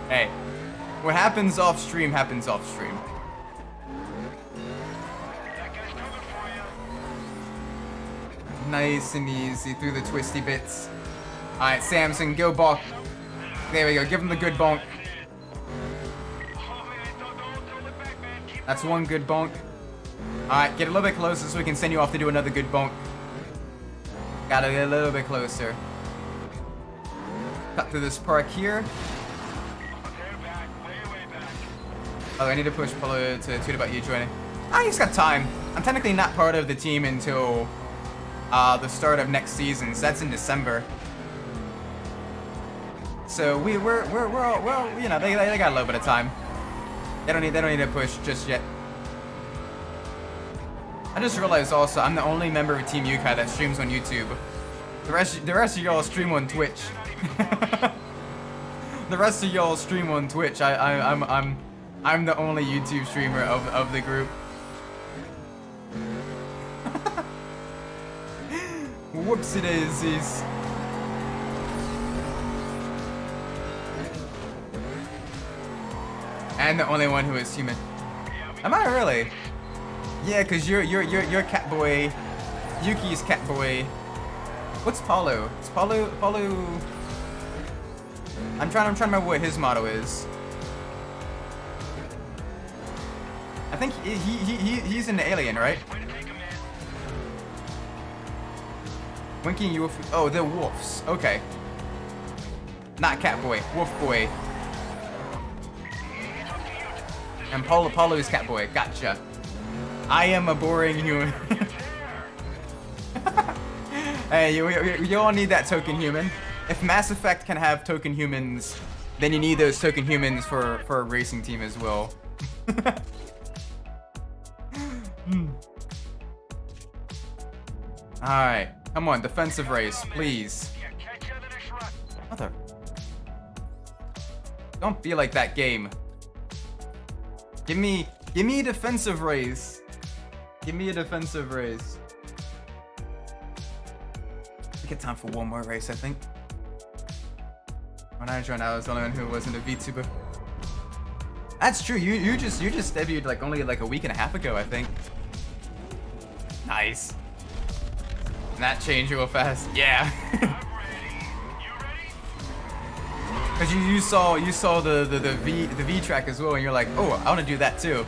Hey, what happens off stream happens off stream. Nice and easy through the twisty bits. All right, Samson, go bonk. There we go. Give him the good bonk. That's one good bonk. Alright, get a little bit closer so we can send you off to do another good bonk. Gotta get a little bit closer. Cut through this park here. Oh, I need to push Polo to tweet about you joining. Ah, he's got time. I'm technically not part of the team until the start of next season, so that's in December. So we're all, well, you know, they got a little bit of time. They don't need to push just yet. I just realized also I'm the only member of Team Yukai that streams on YouTube. The rest of y'all stream on Twitch. The rest of y'all stream on Twitch. I'm the only YouTube streamer of the group. Whoopsie daisies. And the only one who is human. Am I really? Yeah, cause you're Catboy. Yuki's Catboy. What's Paulo? Is Paulo? I'm trying to remember what his motto is. I think he's an alien, right? Winking you. Oh, they're wolves. Okay. Not Catboy. Wolf Boy. And Paulo's Catboy. Gotcha. I am a boring human. Hey, you all need that token human. If Mass Effect can have token humans, then you need those token humans for a racing team as well. Alright, come on, defensive race, please. Mother. Don't be like that game. Give me a defensive race. Give me a defensive race. We get time for one more race, I think. When I joined, I was the only one who wasn't a VTuber. That's true. You just debuted like only like a week and a half ago, I think. Nice. And that changed real fast. Yeah. Cause you saw the V track as well, and you're like, oh, I want to do that too.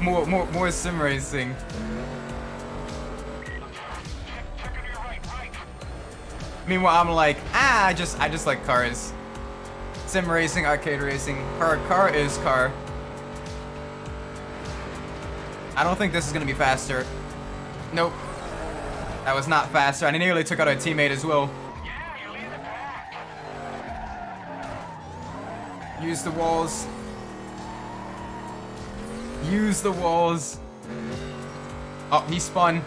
More sim racing. Meanwhile, I'm like, I just like cars. Sim racing, arcade racing. Car is car. I don't think this is gonna be faster. Nope. That was not faster. And I nearly took out a teammate as well. Use the walls. Use the walls. Oh, he spun.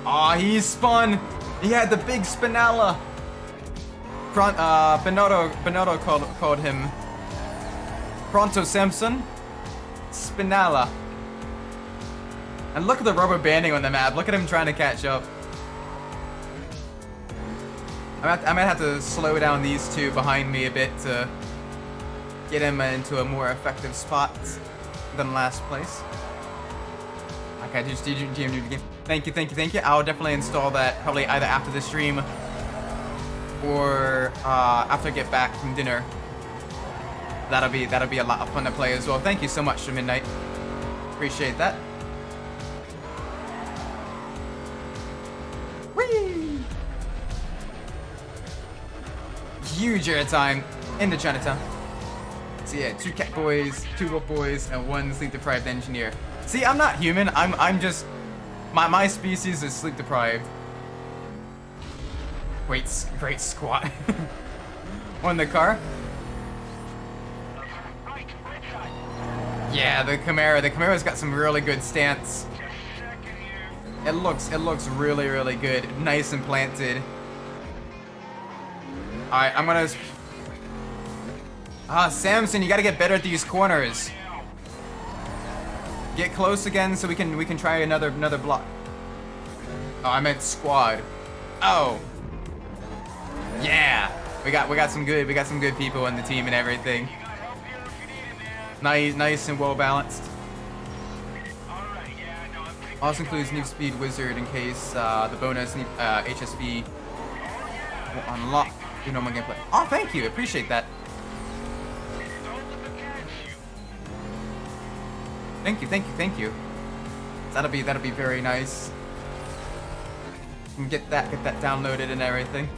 Oh, he spun. He had the big spinella. Benotto called him Pronto Samson Spinella. And look at the rubber banding on the map. Look at him trying to catch up. I might have to slow down these two behind me a bit to get him into a more effective spot than last place. Okay, just GM new game. Thank you. I'll definitely install that probably either after the stream or after I get back from dinner. That'll be a lot of fun to play as well. Thank you so much to Midnight. Appreciate that. Whee! Huge airtime into Chinatown. So yeah, 2 cat boys, 2 wolf boys, and 1 sleep deprived engineer. See, I'm not human. I'm just my species is sleep deprived. Great squat on the car. Yeah, the Camara's got some really good stance. It looks really good. Nice and planted. Alright, I'm gonna Samson, you gotta get better at these corners. Get close again so we can try another block. Oh, I meant squad. Oh. Yeah. We got some good people in the team and everything. Nice and well balanced. Also includes Need Speed Wizard in case the bonus HSV will unlock your normal gameplay. Oh, thank you. Appreciate that. Thank you. That'll be very nice. And get that downloaded and everything.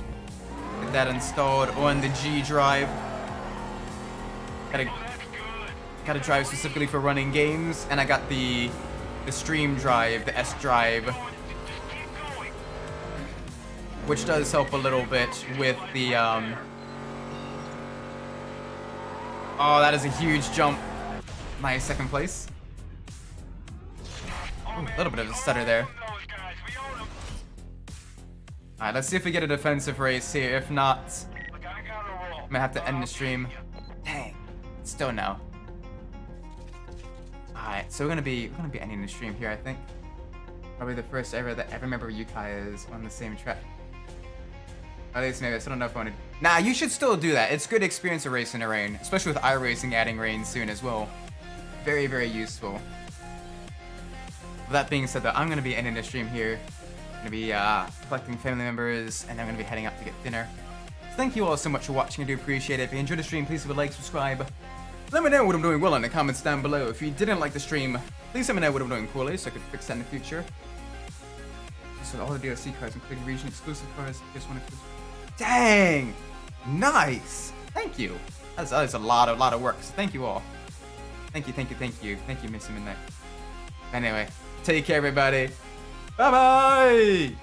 Get that installed on the G drive. Gotta drive specifically for running games, and I got the stream drive, the S drive, which does help a little bit with the Oh, that is a huge jump. Nice, second place. Ooh, a little bit of a stutter there. Alright, let's see if we get a defensive race here. If not, I'm gonna have to end the stream. Dang, still no. Alright, so we're gonna be ending the stream here, I think. Probably the first ever that I remember Yukai is on the same track. At least maybe I still don't know if I want to. Nah, you should still do that. It's good experience to race in the rain, especially with iRacing adding rain soon as well. Very, very useful. With that being said, though, I'm gonna be ending the stream here. I'm gonna be collecting family members, and I'm gonna be heading out to get dinner. So thank you all so much for watching. I do appreciate it. If you enjoyed the stream, please leave a like, subscribe. Let me know what I'm doing well in the comments down below. If you didn't like the stream, please let me know what I'm doing poorly so I could fix that in the future. So all the DLC cards, including region exclusive cards, just want to. Dang! Nice! Thank you. That is a lot of work. So thank you all. Thank you, Missy Midnight. Anyway, take care, everybody. Bye bye.